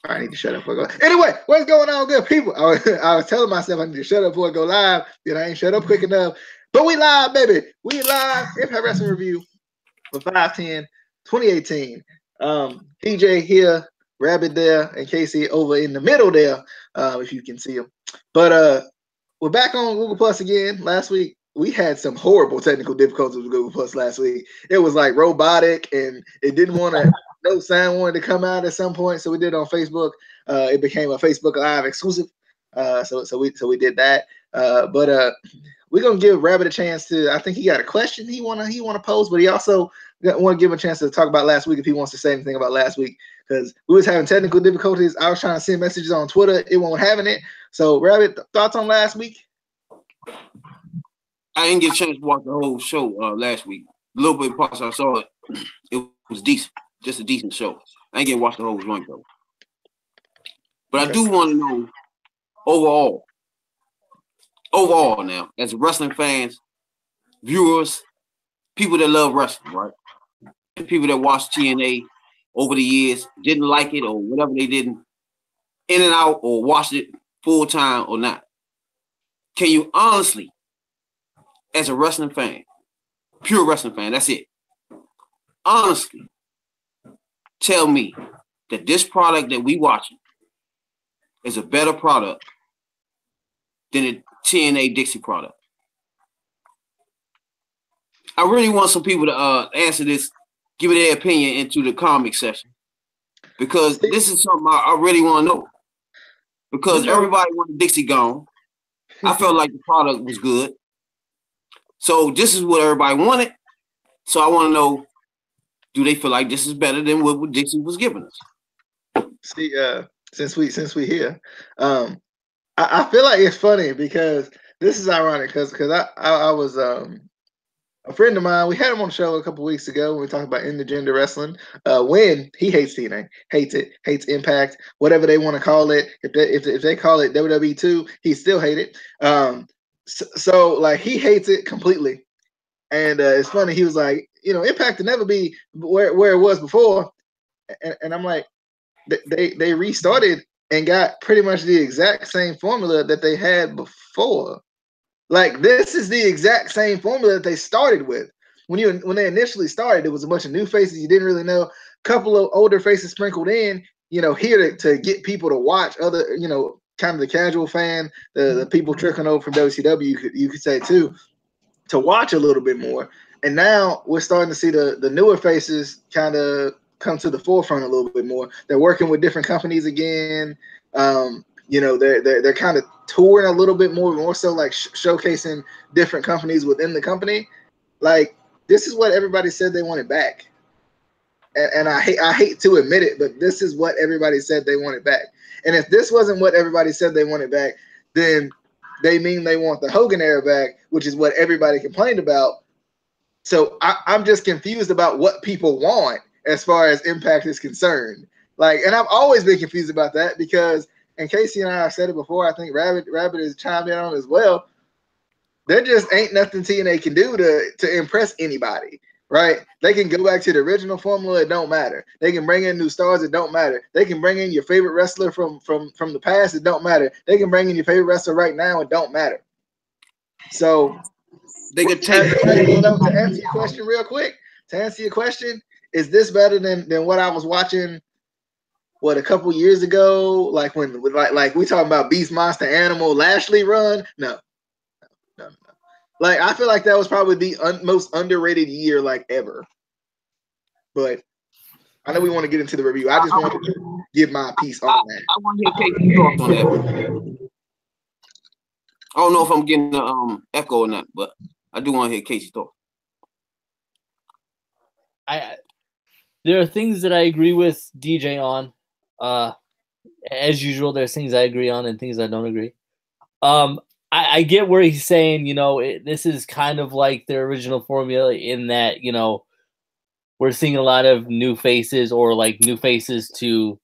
I need to shut up before I go. Anyway, what's going on, good people? I was telling myself I need to shut up before I go live. Then I ain't shut up quick enough. But we live, baby. We live. Impact Wrestling Review for 5/10/2018. DJ here, Rabbit there, and Casey over in the middle there, if you can see him. But we're back on Google Plus again. Last week, we had some horrible technical difficulties with Google Plus last week. It was like robotic, and it didn't want to. No sound wanted to come out at some point, so we did it on Facebook. It became a Facebook Live exclusive. So we did that. But we're gonna give Rabbit a chance to. I think he got a question he wanna pose, but he also want to give him a chance to talk about last week if he wants to say anything about last week, because we was having technical difficulties. I was trying to send messages on Twitter, it wasn't having it. So Rabbit, thoughts on last week? I didn't get a chance to watch the whole show last week. A little bit parts I saw it. It was decent. Just a decent show. I ain't get to watch the whole joint though. But okay. I do want to know overall now, as wrestling fans, viewers, people that love wrestling, right? People that watch TNA over the years, didn't like it or whatever they didn't, in and out or watched it full time or not. Can you honestly, as a wrestling fan, pure wrestling fan, that's it, honestly tell me that this product that we watching is a better product than the TNA Dixie product? I really want some people to answer this, give it their opinion into the comment section, because this is something I really want to know. Because everybody wanted Dixie gone. I felt like the product was good. So this is what everybody wanted. So I want to know, do they feel like this is better than what Dixie was giving us? See, since we here, I feel like it's funny because this is ironic because I was a friend of mine. We had him on the show a couple weeks ago when we talked about intergender wrestling. When he hates TNA, hates it, hates Impact, whatever they want to call it. If they call it WWE 2, he still hate it. So like he hates it completely. And it's funny. He was like, Impact to never be where it was before. And I'm like, they restarted and got pretty much the exact same formula that they had before. Like, this is the exact same formula that they started with. When they initially started, it was a bunch of new faces you didn't really know, a couple of older faces sprinkled in, here to get people to watch, other, kind of the casual fan, the people trickling over from WCW, you could say too, to watch a little bit more. And now we're starting to see the newer faces kind of come to the forefront a little bit more. They're working with different companies again. They're kind of touring a little bit more so like showcasing different companies within the company. Like, this is what everybody said they wanted back. And I hate to admit it, but this is what everybody said they wanted back. And if this wasn't what everybody said they wanted back, then they mean they want the Hogan era back, which is what everybody complained about. So I'm just confused about what people want as far as Impact is concerned. Like, and I've always been confused about that because, and Casey and I have said it before, I think Rabbit has chimed in on it as well. There just ain't nothing TNA can do to impress anybody, right? They can go back to the original formula, it don't matter. They can bring in new stars, it don't matter. They can bring in your favorite wrestler from the past, it don't matter. They can bring in your favorite wrestler right now, it don't matter. So they could take to answer your question real quick. To answer your question, is this better than what I was watching? What, a couple years ago? Like when like we talking about Beast Monster Animal Lashley run? No. Like, I feel like that was probably the most underrated year like ever. But I know we want to get into the review. I just wanted to give my piece on that. I want to hear Casey's thoughts on that. I don't know if I'm getting the echo or not, but I do want to hear Casey's thoughts. There are things that I agree with DJ on. As usual, there's things I agree on and things I don't agree. I get where he's saying, this is kind of like their original formula in that, we're seeing a lot of new faces or like new faces to,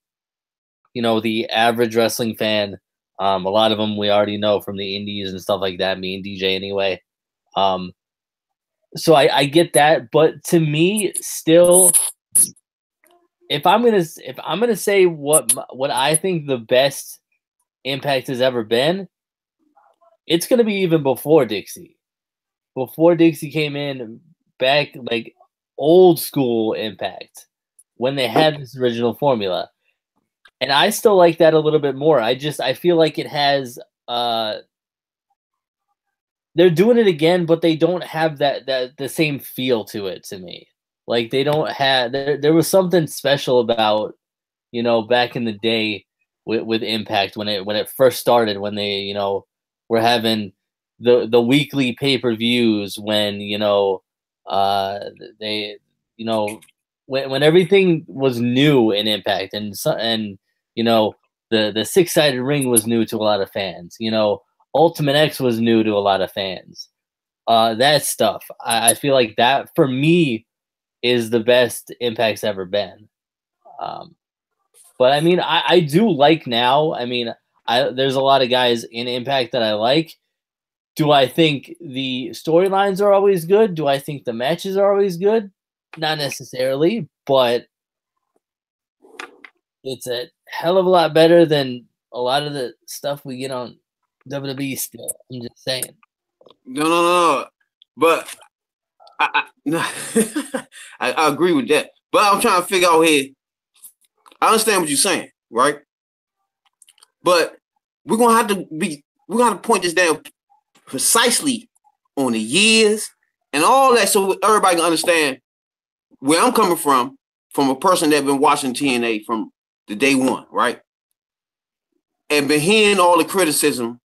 the average wrestling fan. A lot of them we already know from the indies and stuff like that, me and DJ anyway. So I get that. But to me, still, if I'm gonna say what I think the best Impact has ever been, it's gonna be even before Dixie. Before Dixie came in, back like old school Impact, when they had this original formula. And I still like that a little bit more. I feel like it has they're doing it again, but they don't have that the same feel to it to me. Like they don't have there was something special about, you know, back in the day with Impact when it first started, when they, you know, were having the weekly pay-per-views, when, you know, they, you know, when everything was new in Impact, and you know, the six-sided ring was new to a lot of fans, you know, Ultimate X was new to a lot of fans. That stuff, I feel like that for me is the best Impact's ever been. But I mean, I do like now. I mean, there's a lot of guys in Impact that I like. Do I think the storylines are always good? Do I think the matches are always good? Not necessarily, but it's a hell of a lot better than a lot of the stuff we get on WWE still. I'm just saying. No. But no, I agree with that. But I'm trying to figure out here. I understand what you're saying, right? But we're gonna have to point this down precisely on the years and all that, so everybody can understand where I'm coming from a person that's been watching TNA from the day one, right? And been hearing all the criticism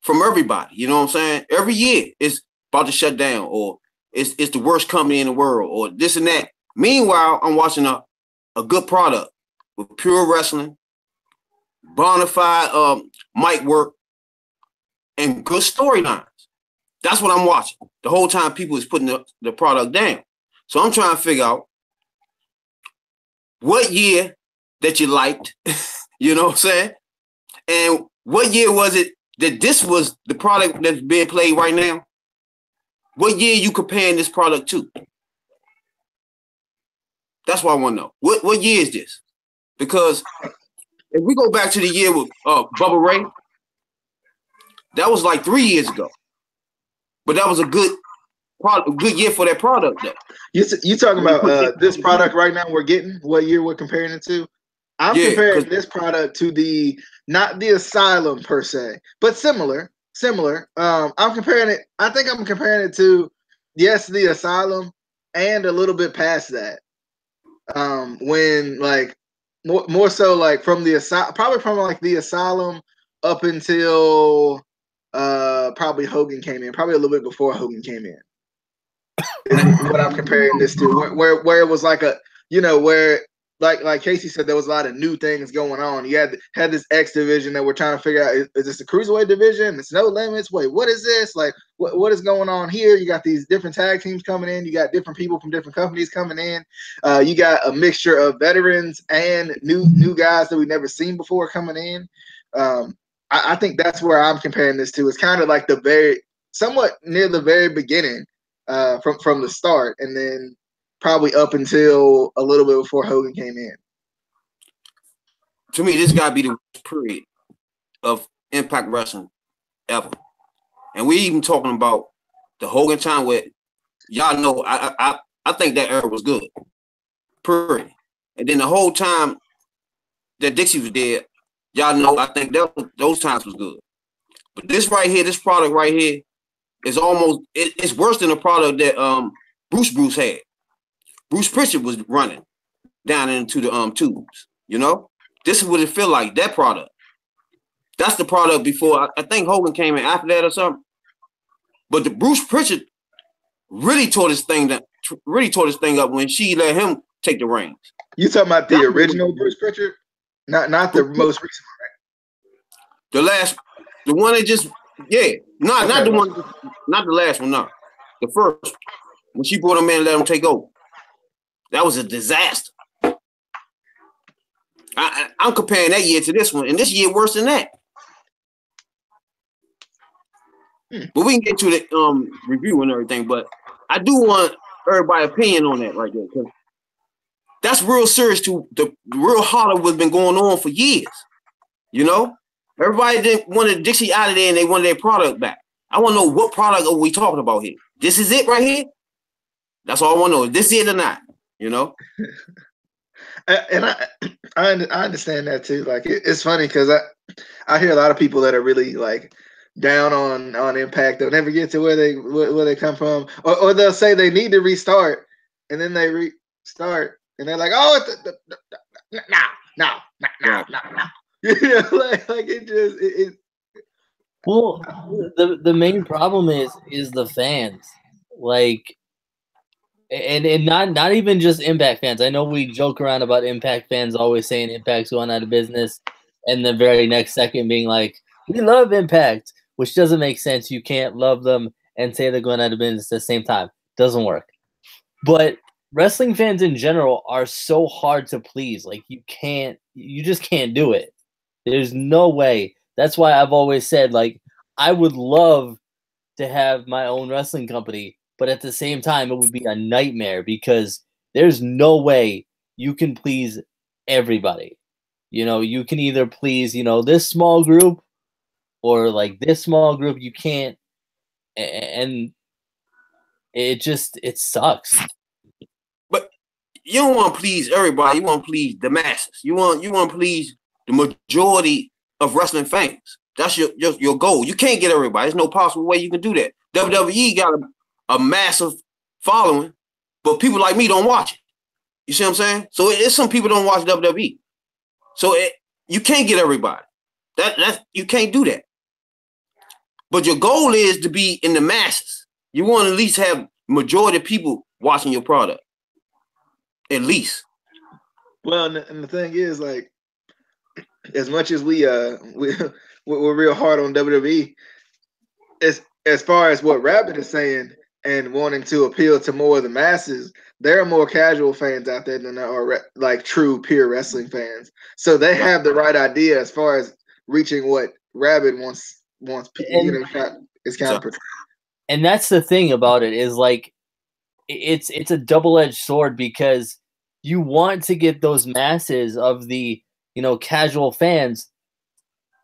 from everybody. You know what I'm saying? Every year it's about to shut down, or it's the worst company in the world, or this and that. Meanwhile, I'm watching a good product with pure wrestling, bona fide mic work, and good storylines. That's what I'm watching. The whole time people is putting the product down. So I'm trying to figure out what year that you liked, you know what I'm saying? And what year was it that this was the product that's being played right now? What year you comparing this product to? That's what I want to know. What year is this? Because if we go back to the year with Bubba Ray, that was like 3 years ago. But that was a good year for that product, though. You talking about this product right now we're getting? What year we're comparing it to? I'm comparing this product to not the Asylum per se, but similar. I'm comparing it. I think I'm comparing it to, yes, the Asylum, and a little bit past that. When like more so like from the Asylum, probably from like the Asylum up until probably Hogan came in, probably a little bit before Hogan came in. Is what I'm comparing this to, where it was like a, you know, where like Casey said, there was a lot of new things going on. You had this X division that we're trying to figure out, is this a cruiserweight division? It's no limits. Wait, what is this? Like, what is going on here? You got these different tag teams coming in. You got different people from different companies coming in. You got a mixture of veterans and new guys that we've never seen before coming in. I think that's where I'm comparing this to. It's kind of like somewhat near the very beginning, from the start, and then probably up until a little bit before Hogan came in. To me, this got to be the worst period of Impact Wrestling ever. And we even talking about the Hogan time, where y'all know I think that era was good. Period. And then the whole time that Dixie was there, y'all know I think those times was good. But this right here, this product right here, is almost it's worse than the product that Bruce had. Bruce Prichard was running down into the tubes. You know, this is what it feel like. That product. That's the product before. I think Hogan came in after that or something. But the Bruce Prichard really tore this thing up when she let him take the reins. You talking about the original Bruce Prichard, not the most recent one, right? The one that just not the one, not the last one, no, the first when she brought him in and let him take over. That was a disaster. I'm comparing that year to this one, and this year worse than that. But we can get to the review and everything. But I do want everybody's opinion on that right there, because That's real serious to the real Hollywood what's been going on for years. You know, everybody didn't wanted Dixie out of there and they wanted their product back. I want to know what product are we talking about here? This is it right here? That's all I want to know. Is this it or not? You know? And I understand that too. Like it's funny because I hear a lot of people that are really like down on Impact. They'll never get to where they come from, or they'll say they need to restart, and then they restart, and they're like, oh, no. You know, like it just. Well, the main problem is the fans, like, and not even just Impact fans. I know we joke around about Impact fans always saying Impact's going out of business, and the very next second being like, we love Impact, which doesn't make sense. You can't love them and say they're going out of business at the same time. Doesn't work. But wrestling fans in general are so hard to please. Like you just can't do it. There's no way. That's why I've always said, like, I would love to have my own wrestling company, but at the same time, it would be a nightmare because there's no way you can please everybody. You know, you can either please, this small group or like this small group. You can't, and it sucks. But you don't want to please everybody. You want to please the masses. You want to please the majority of wrestling fans. That's your goal. You can't get everybody. There's no possible way you can do that. WWE got a massive following, but people like me don't watch it. You see what I'm saying? So it's some people don't watch WWE. So you can't get everybody. That you can't do that. But your goal is to be in the masses. You want to at least have majority of people watching your product. At least. Well, and the thing is, like, as much as we're real hard on WWE, as far as what Rabbit is saying and wanting to appeal to more of the masses, there are more casual fans out there than there are like true pure wrestling fans. So they have the right idea as far as reaching what Rabbit wants it's kind of. And that's the thing about it is like it's a double-edged sword because you want to get those masses of the casual fans,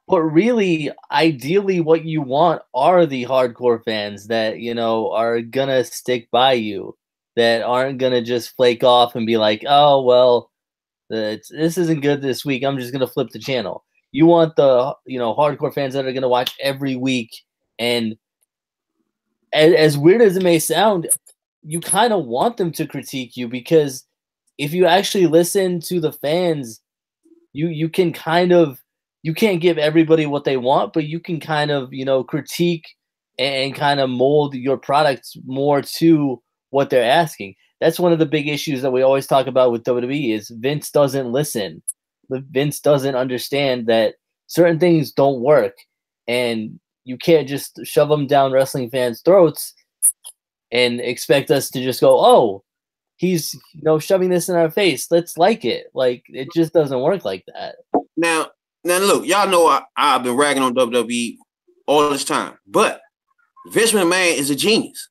but really, ideally, what you want are the hardcore fans that are gonna stick by you, that aren't gonna just flake off and be like, "Oh well, this isn't good this week. I'm just gonna flip the channel." You want the hardcore fans that are gonna watch every week, and as weird as it may sound, you kind of want them to critique you because if you actually listen to the fans, you can kind of, you can't give everybody what they want, but you can kind of, critique and kind of mold your products more to what they're asking. That's one of the big issues that we always talk about with WWE is Vince doesn't listen. Vince doesn't understand that certain things don't work, and you can't just shove them down wrestling fans' throats and expect us to just go, oh, he's shoving this in our face, let's like it. Like, it just doesn't work like that. Now look, y'all know I've been ragging on WWE all this time, but Vince McMahon is a genius.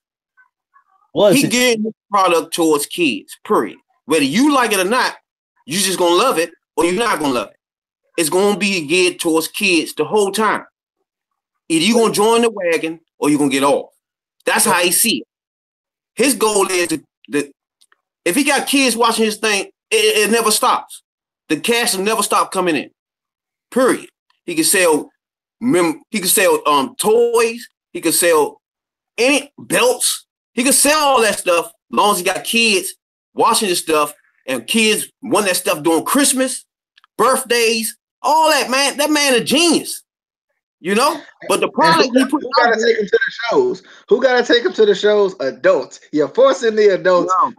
He getting this product towards kids, period. Whether you like it or not, you're just gonna love it or you're not gonna love it. It's gonna be geared towards kids the whole time. Either you're gonna join the wagon or you're gonna get off. That's how he see it. His goal is if he got kids watching his thing, it never stops. The cash will never stop coming in. Period. He can sell toys. He can sell any belts. He can sell all that stuff as long as he got kids watching his stuff, and kids want that stuff during Christmas, birthdays, all that, man. That man a genius. But the product who gotta take him to the shows? Who gotta take him to the shows? Adults. You're forcing the adults. No.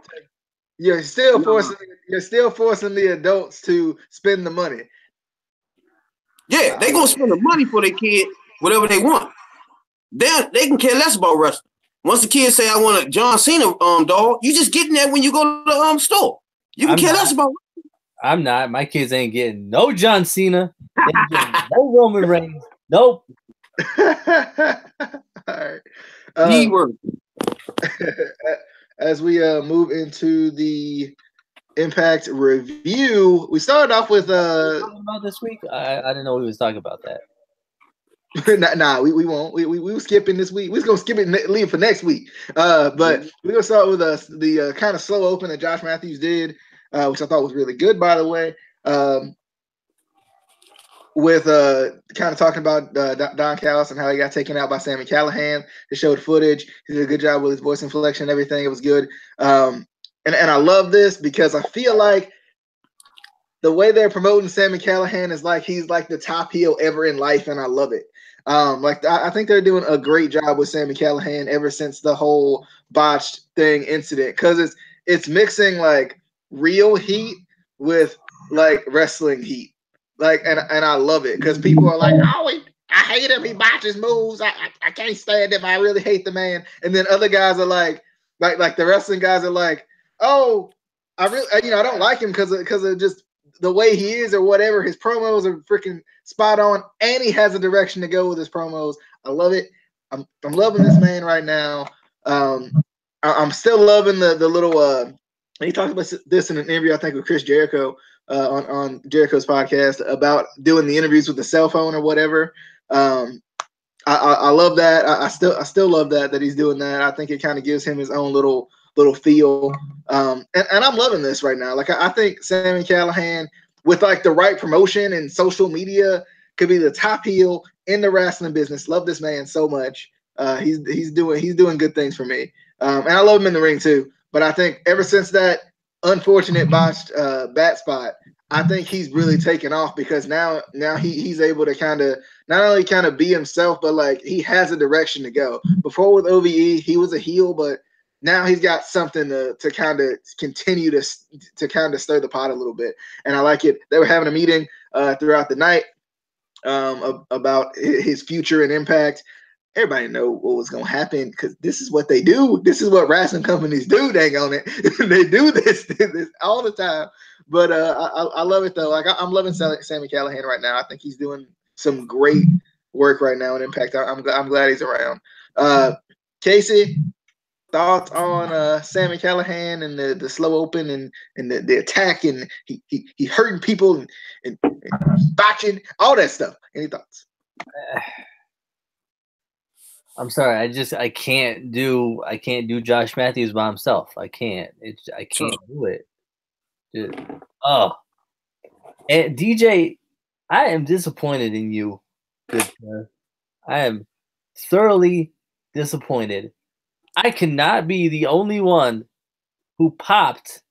You're still forcing the adults to spend the money. Yeah, they're gonna spend the money for their kid, whatever they want. They can care less about wrestling. Once the kids say, I want a John Cena doll, you just getting that when you go to the store. You can care less about wrestling. I'm not. My kids ain't getting no John Cena. They ain't getting no Roman Reigns. Nope. All right. As we move into the Impact review. We started off with about this week. I didn't know we was talking about that. we won't. We were skipping this week. We was gonna skip it and leave for next week. But we're gonna start with the kind of slow open that Josh Matthews did, which I thought was really good, by the way. With kind of talking about Don Callis and how he got taken out by Sami Callihan. They showed footage. He did a good job with his voice inflection and everything. It was good. And I love this because I feel like the way they're promoting Sami Callihan is like he's like the top heel ever in life, and I love it. I think they're doing a great job with Sami Callihan ever since the whole botched thing incident, because it's mixing like real heat with like wrestling heat. Like, and I love it because people are like, oh, I hate him. He botches moves. I can't stand him. I really hate the man. And then other guys are like the wrestling guys are like, oh, I don't like him because of just the way he is or whatever. His promos are freaking spot on, and he has a direction to go with his promos. I love it. I'm loving this man right now. I'm still loving the little. He talked about this in an interview, I think, with Chris Jericho. On Jericho's podcast about doing the interviews with the cell phone or whatever. I love that. I still love that he's doing that. I think it kind of gives him his own little feel. And I'm loving this right now. Like I think Sami Callihan with like the right promotion and social media could be the top heel in the wrestling business. Love this man so much. He's doing good things for me. And I love him in the ring too. But I think ever since that unfortunate botched bat spot, I think he's really taken off because now he's able to kind of not only kind of be himself, but like he has a direction to go. Before with OVE, he was a heel, but now he's got something to kind of continue to kind of stir the pot a little bit. And I like it. They were having a meeting throughout the night about his future and Impact. Everybody know what was gonna happen because this is what they do. This is what wrestling companies do. Dang on it, they do this all the time. But I love it though. Like I'm loving Sami Callihan right now. I think he's doing some great work right now in Impact. I'm glad he's around. Casey, thoughts on Sami Callihan and the slow open and the attack and he hurting people and botching all that stuff. Any thoughts? I'm sorry. I can't do Josh Matthews by himself. I can't. I can't do it. Dude. Oh, and DJ, I am disappointed in you. Good sir. I am thoroughly disappointed. I cannot be the only one who popped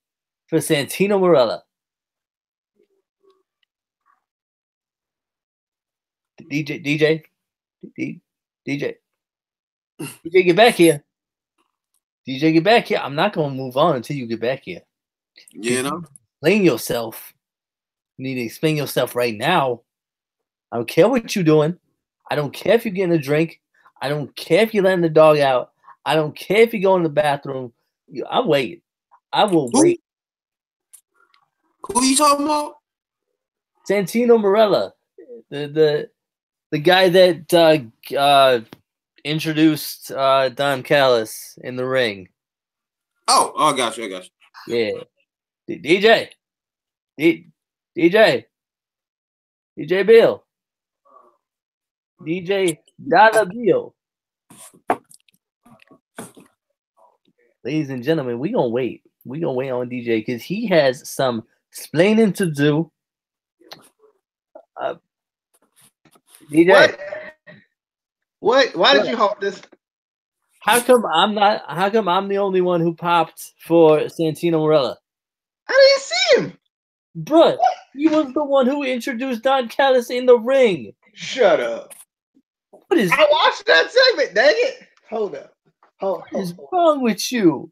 for Santino Marella. DJ, get back here. DJ, get back here. I'm not going to move on until you get back here. You know? Explain yourself. You need to explain yourself right now. I don't care what you're doing. I don't care if you're getting a drink. I don't care if you're letting the dog out. I don't care if you go in the bathroom. I'll wait. I will wait. Who are you talking about? Santino Marella. The guy that introduced Don Callis in the ring. Oh, I got you. Yeah. DJ Bill. DJ Dollar Bill. Ladies and gentlemen, we're going to wait. We're going to wait on DJ because he has some explaining to do. DJ. What? Why did you halt this? How come I'm the only one who popped for Santino Marella? I didn't see him. Bruh, he was the one who introduced Don Callis in the ring. Shut up. What is I watched that segment, dang it. Hold up. What is wrong with you?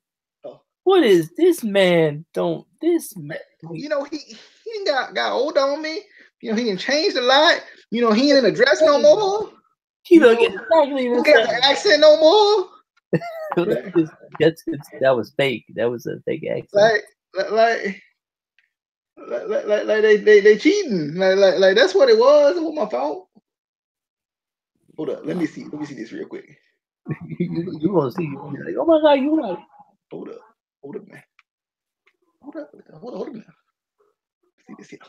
What is this man? You know, he got old on me. You know, he didn't change a lot. You know, he ain't in a dress no more. He look exactly the same. The accent no more. That was fake. That was a fake accent. Like they cheating. Like that's what it was. It was my fault. Hold up. Let me see this real quick. you gonna see? Like, oh my God, you right. Hold up, man. Hold up. Hold up now. See this here.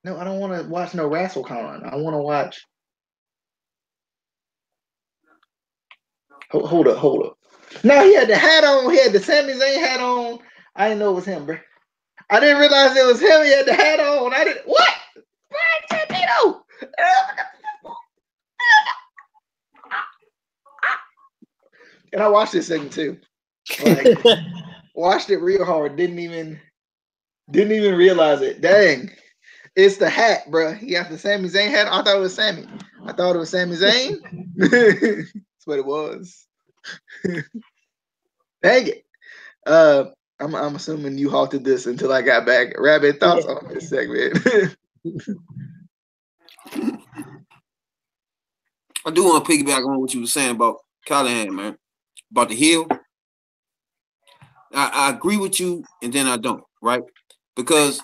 No, I don't want to watch no WrestleCon. I want to watch. Hold up. No, he had the hat on. He had the Sami Zayn hat on. I didn't know it was him, bro. I didn't realize it was him. He had the hat on. I didn't. What? Brian Santino. And I watched this segment too. Like, watched it real hard. Didn't even realize it. Dang. It's the hat, bro. He got the Sami Zayn hat. I thought it was Sami. I thought it was Sami Zayn. That's what it was. Dang it. I'm assuming you halted this until I got back. Rabbit, thoughts on this segment? I do want to piggyback on what you were saying about Callahan, man. About the heel. I agree with you, and then I don't, right? Because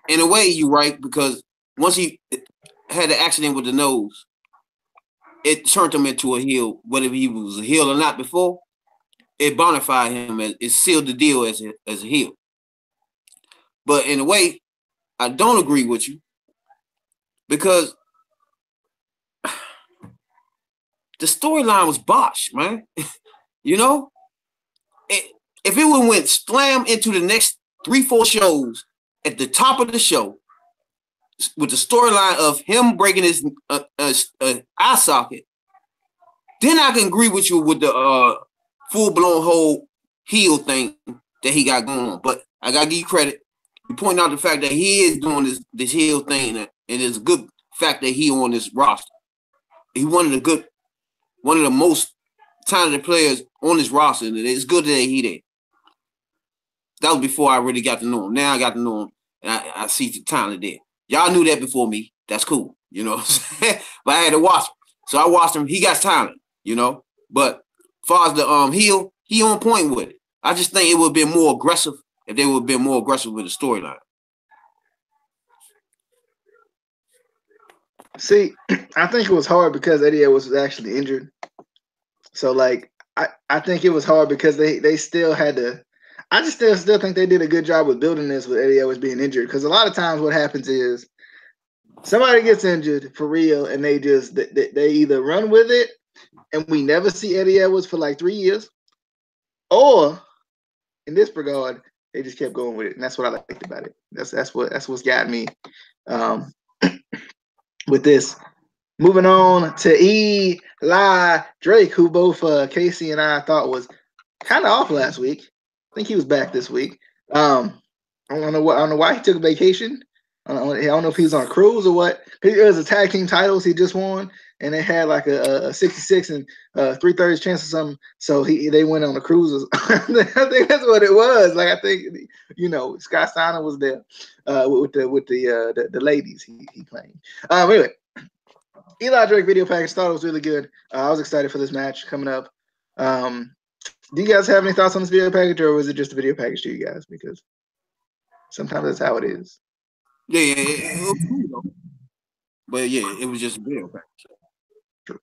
in a way, you're right, because once he had the accident with the nose, it turned him into a heel, whether he was a heel or not before. It bonified him, it sealed the deal as a heel. But in a way, I don't agree with you, because the storyline was botched, man. You know? If it would went slam into the next 3-4 shows at the top of the show with the storyline of him breaking his eye socket, then I can agree with you with the full-blown whole heel thing that he got going on. But I got to give you credit. You point out the fact that he is doing this heel thing, and it's a good fact that he on this roster. He's one of the most talented players on this roster, and it's good that he there. That was before I really got to know him. Now I got to know him, and I see the talent there. Y'all knew that before me. That's cool, you know. But I had to watch him. So I watched him. He got talent, you know. But as far as the heel, he on point with it. I just think it would have been more aggressive if they would have been more aggressive with the storyline. See, I think it was hard because Eddie Edwards was actually injured. So, like, I think it was hard because they still had to. I just still think they did a good job with building this with Eddie Edwards being injured. Because a lot of times what happens is somebody gets injured for real, and they either run with it, and we never see Eddie Edwards for like 3 years, or in this regard, they just kept going with it, and that's what I liked about it. That's what's got me with this. Moving on to Eli Drake, who both Casey and I thought was kind of off last week. I think he was back this week. I don't know why he took a vacation. I don't know if he was on a cruise or what. It was a tag team titles he just won, and they had like a 66 and 3/3 chance or something. So they went on the cruises. I think that's what it was. Like I think Scott Steiner was there with the ladies he claimed. Anyway, Eli Drake video package, thought it was really good. I was excited for this match coming up. Do you guys have any thoughts on this video package, or was it just a video package to you guys? Because sometimes that's how it is. Yeah. But yeah, it was just a video package. True.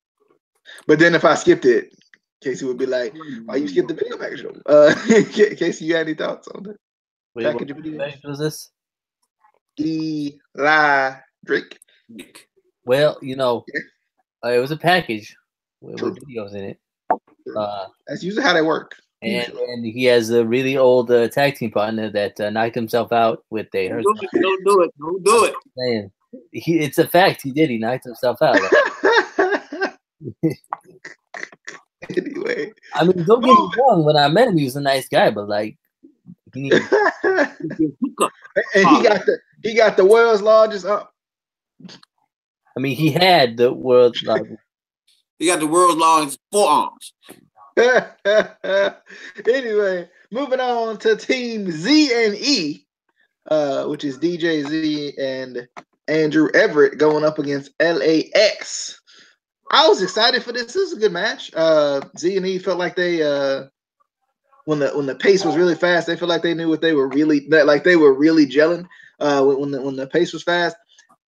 But then if I skipped it, Casey would be like, "Why you skipped the video package?" Casey, you had any thoughts on that? Wait, package what package was this? Eli Drake. Well, it was a package with videos in it. That's usually how they work. And he has a really old tag team partner that knocked himself out with a. Don't do it. Man, it's a fact. He did. He knocked himself out. Anyway, I mean, don't get me wrong. When I met him, he was a nice guy, but like, he needed. And he got the world's largest. I mean, he had the world's largest. He got the world's largest forearms. Anyway, moving on to Team Z&E, which is DJ Z and Andrew Everett going up against LAX. I was excited for this. This is a good match. Z&E felt like they when the pace was really fast, they felt like they knew what they were really gelling. When the pace was fast.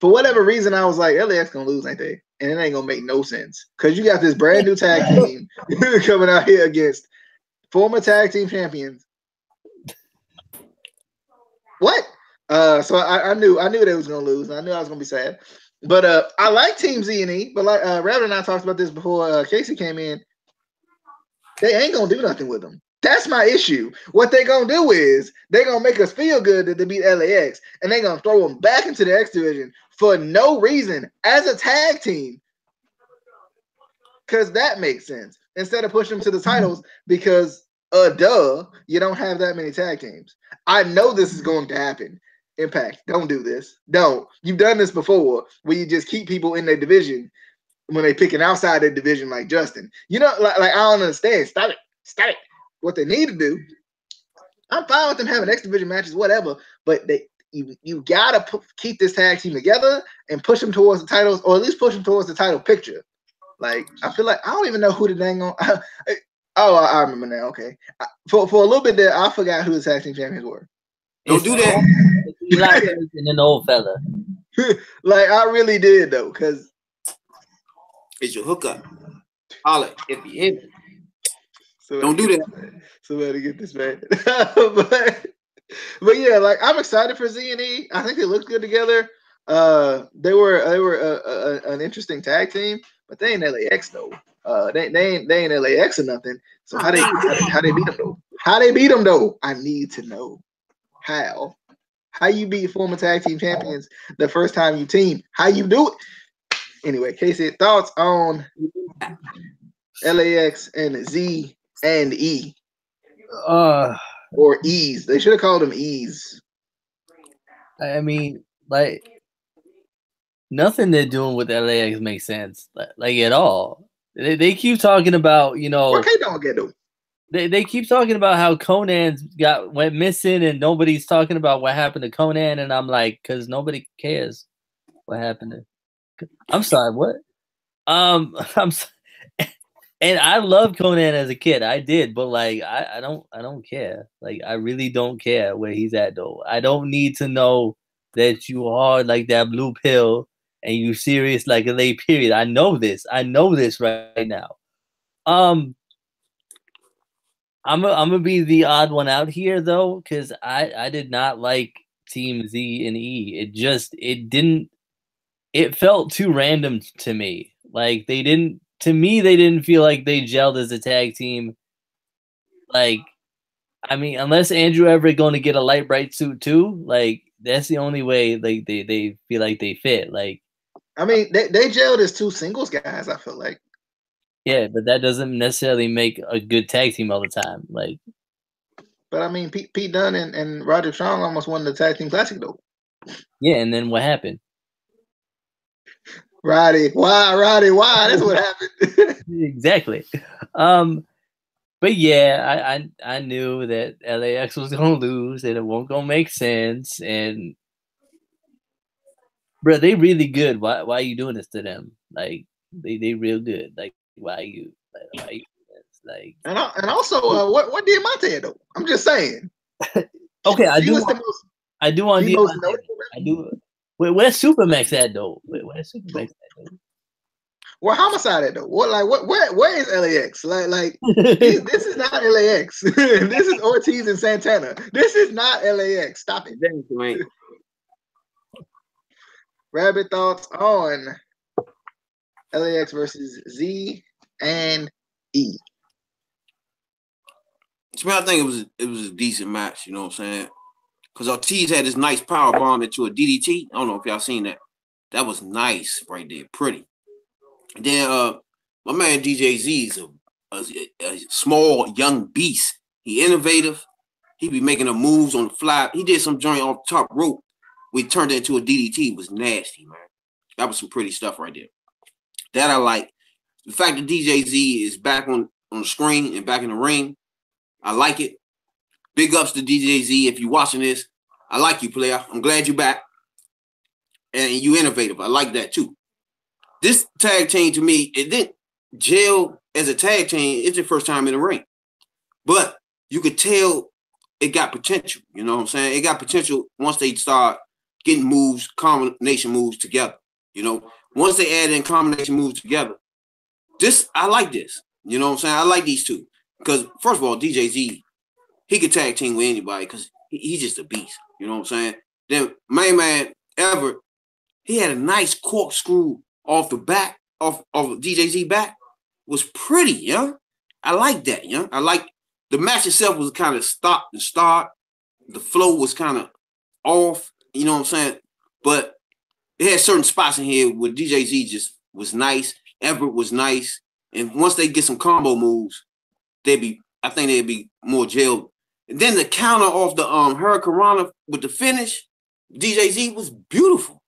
For whatever reason, I was like, LAX gonna lose, ain't they? And it ain't gonna make no sense because you got this brand new tag team coming out here against former tag team champions what? So I knew they was gonna lose. I knew I was gonna be sad. But I like Team Z and E. But like Rabbit and I talked about this before Casey came in. They ain't gonna do nothing with them. That's my issue. What they gonna do is they gonna make us feel good that they beat LAX, and they gonna throw them back into the X division for no reason as a tag team. Because that makes sense. Instead of pushing them to the titles, because duh, you don't have that many tag teams. I know this is going to happen. Impact, don't do this. Don't. You've done this before, where you just keep people in their division when they pick an outside their division like Justin. You know, like I don't understand. Stop it. What they need to do, I'm fine with them having X division matches, whatever, but you gotta keep this tag team together and push them towards the titles, or at least push them towards the title picture. Like, I feel like I don't even know who the dang on. Oh, I remember now. Okay, for a little bit there, I forgot who the tag team champions were. Don't do that. Eli and an old fella. Like, I really did though, because It's your hookup. Holla if you hit it. Don't do that. Somebody get this man. but yeah, like I'm excited for Z and E. I think they looked good together. They were an interesting tag team, but they ain't LAX though. They ain't LAX or nothing. So how they beat them though? How they beat them though? I need to know how you beat former tag team champions the first time you team. How you do it? Anyway, Casey, thoughts on LAX and Z and E? Or E's. They should have called them E's. I mean, like, nothing they're doing with LAX makes sense, like at all. They keep talking about, you know, ¿Por qué don't get them? They keep talking about how Conan went missing and nobody's talking about what happened to Conan, and I'm like, because nobody cares what happened to. I'm sorry, what? And I loved Conan as a kid. I did, but like I don't care. Like I really don't care where he's at though. I don't need to know that you are like that blue pill and you serious like a late period. I know this. I know this right now. I'm gonna be the odd one out here though, because I did not like Team Z and E. It felt too random to me. Like they didn't feel like they gelled as a tag team. Like, I mean, unless Andrew Everett going to get a light bright suit too, like that's the only way like they feel like they fit. Like, I mean, they gelled as two singles guys, I feel like. Yeah, but that doesn't necessarily make a good tag team all the time. Like, but I mean, Pete Dunne and Roderick Strong almost won the tag team classic though. Yeah, and then what happened? Roddy, why? That's what happened. Exactly. But yeah, I knew that LAX was gonna lose and it won't gonna make sense. And bro, they really good. Why are you doing this to them? Like they real good. Like why you like and also what Diamante though? I'm just saying. Okay, I do want Diamante. I do. Where's Supermax at though? Where's Supermax at though? Where Homicide at though? Where is LAX? Like this is not LAX. This is Ortiz and Santana. This is not LAX. Stop it. Rabbit, thoughts on LAX versus Z and E? To me, I think it was a decent match. You know what I'm saying? Because Ortiz had this nice power bomb into a DDT. I don't know if y'all seen that. That was nice right there. Pretty. And then my man DJ Z is a small, young beast. He innovative. He be making the moves on the fly. He did some joint off the top rope. We turned it into a DDT. It was nasty, man. That was some pretty stuff right there. That I like. The fact that DJ Z is back on the screen and back in the ring, I like it. Big ups to DJ Z. If you're watching this, I like you, player. I'm glad you're back. And you innovative. I like that too. This tag team to me, it didn't gel as a tag team. It's your first time in the ring. But you could tell it got potential. You know what I'm saying? It got potential once they start getting moves, combination moves together. You know, once they add in combination moves together, I like this. You know what I'm saying? I like these two. Because first of all, DJ Z, he could tag team with anybody because he's just a beast. You know what I'm saying? Then main man Everett, he had a nice corkscrew off the back, off DJZ back. Was pretty, yeah. I like that, yeah. I like the match itself was kind of stop and start. The flow was kind of off, you know what I'm saying? But it had certain spots in here where DJZ just was nice. Everett was nice. And once they get some combo moves, I think they'd be more jailed. And then the counter off the Hurricanrana with the finish, DJZ was beautiful.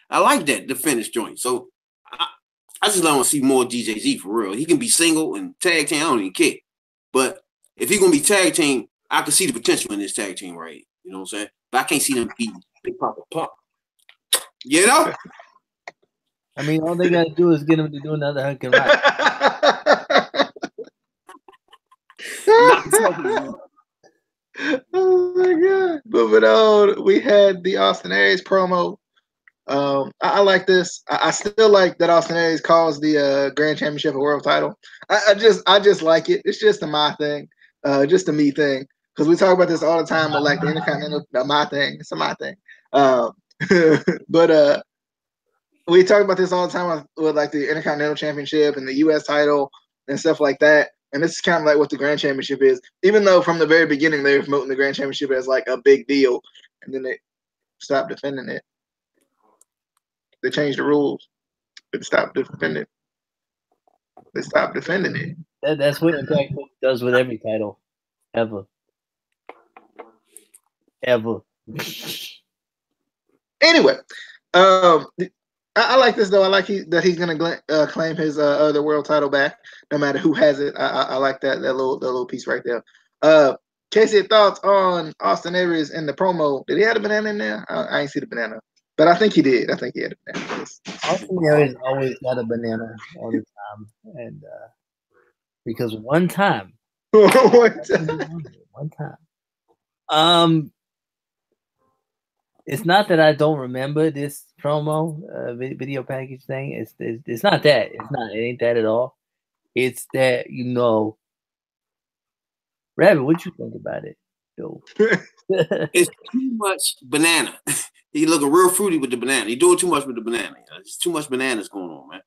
I like that, the finish joint. So I just want to see more DJZ for real. He can be single and tag team, I don't even care. But if he's gonna be tag team, I can see the potential in this tag team, right? You know what I'm saying? But I can't see them beating Big Papa Pump. You know? I mean, all they gotta do is get him to do another Hurricanrana. Oh my god! Moving on, we had the Austin Aries promo. I like this. I still like that Austin Aries calls the Grand Championship a world title. I just like it. It's just a my thing, just a me thing. Because we talk about this all the time, but like the Intercontinental, my thing. It's a my thing. But we talk about this all the time with like the Intercontinental Championship and the U.S. title and stuff like that. And this is kind of like what the Grand Championship is, even though from the very beginning they were promoting the Grand Championship as like a big deal, and then they stopped defending it. They changed the rules. They stopped defending it. They stopped defending it. That's what Impact does with every title, ever. Anyway, I like this though. I like that he's gonna claim his other world title back, no matter who has it. I like that little piece right there. Casey, thoughts on Austin Aries in the promo? Did he have a banana in there? I ain't see the banana, but I think he did. I think he had a banana. Austin Aries always got a banana all the time, and because one time. It's not that I don't remember this promo video package thing. It's not that. It ain't that at all. It's that, Rabbit, what you think about it, Joe? It's too much banana. He looking real fruity with the banana. He doing too much with the banana. There's too much bananas going on, man.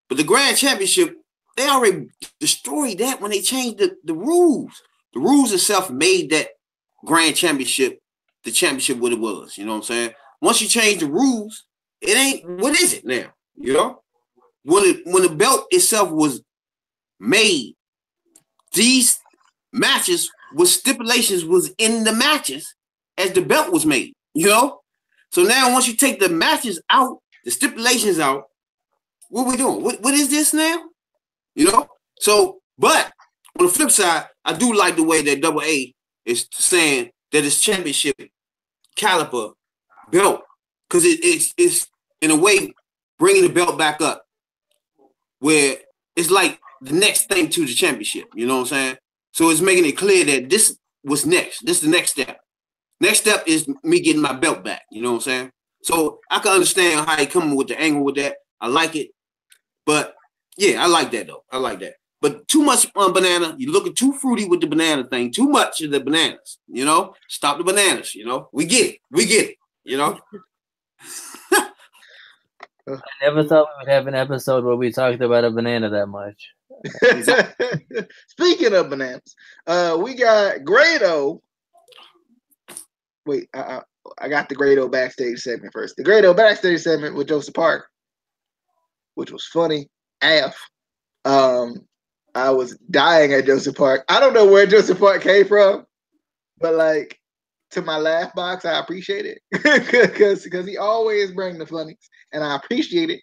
But the Grand Championship, they already destroyed that when they changed the rules. The rules itself made that Grand Championship the championship what it was. You know what I'm saying? Once you change the rules, it ain't, what is it now? You know? When the belt itself was made, these matches with stipulations was in the matches as the belt was made, you know? So now once you take the matches out, the stipulations out, what are we doing? What is this now? You know? So, but on the flip side, I do like the way that Double A is saying that it's championship caliber belt, because it's in a way bringing the belt back up where it's like the next thing to the championship, you know what I'm saying? So it's making it clear that this was next. This is the next step. Next step is me getting my belt back, you know what I'm saying? So I can understand how he coming with the angle with that. I like it. But yeah, I like that though. I like that. But too much banana, you're looking too fruity with the banana thing. Too much of the bananas, you know? Stop the bananas, you know? We get it, you know? I never thought we would have an episode where we talked about a banana that much. Speaking of bananas, we got Grado. Wait, I got the Grado backstage segment first. The Grado backstage segment with Joseph Park, which was funny AF. I was dying at Joseph Park. I don't know where Joseph Park came from, but like to my laugh box, I appreciate it because he always brings the funnies, and I appreciate it.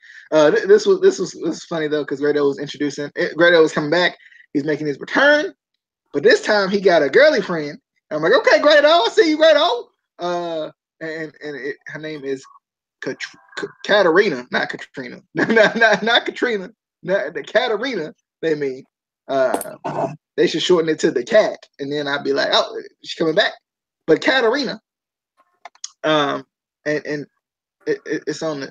This was funny though because Grado was Grado was coming back. He's making his return, but this time he got a girly friend. I'm like, okay, Grado, I see you, Grado. Her name is Katarina, not Katrina, not Katrina, not the Katarina. They mean they should shorten it to the Cat, and then I'd be like, oh, she's coming back. But Katarina, and it's on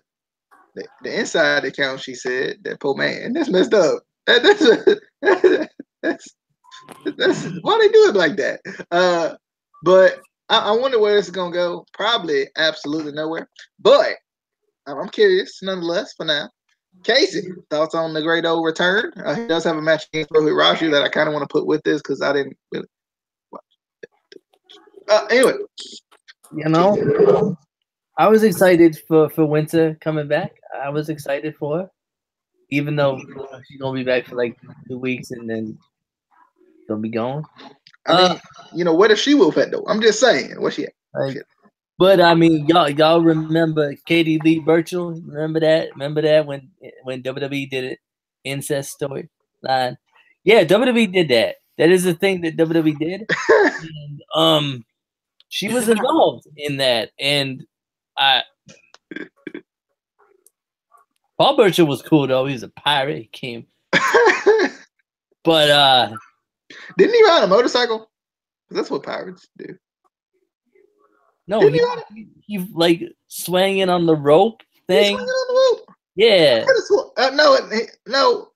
the inside account. She said that poor man. That's messed up. That's why they do it like that. But I wonder where this is gonna go. Probably absolutely nowhere. But I'm curious, nonetheless. For now, Casey, thoughts on the Great O return? He does have a match against Rohit Raju that I kind of want to put with this because I didn't really watch. Anyway, You know, I was excited for Winter coming back. I was excited for her, even though she's gonna be back for like 2 weeks and then she'll be gone. I mean, where does she wolf at though? I'm just saying, where she at? Like, but I mean, y'all remember Katie Lee Burchill? Remember that? Remember that when WWE did it, incest storyline? Yeah, WWE did that. That is the thing that WWE did. And, she was involved in that, and Paul Burchill was cool though. He was a pirate. He came, but didn't he ride a motorcycle? That's what pirates do. No, he like swinging on the rope thing. Swinging on the rope. Yeah. No.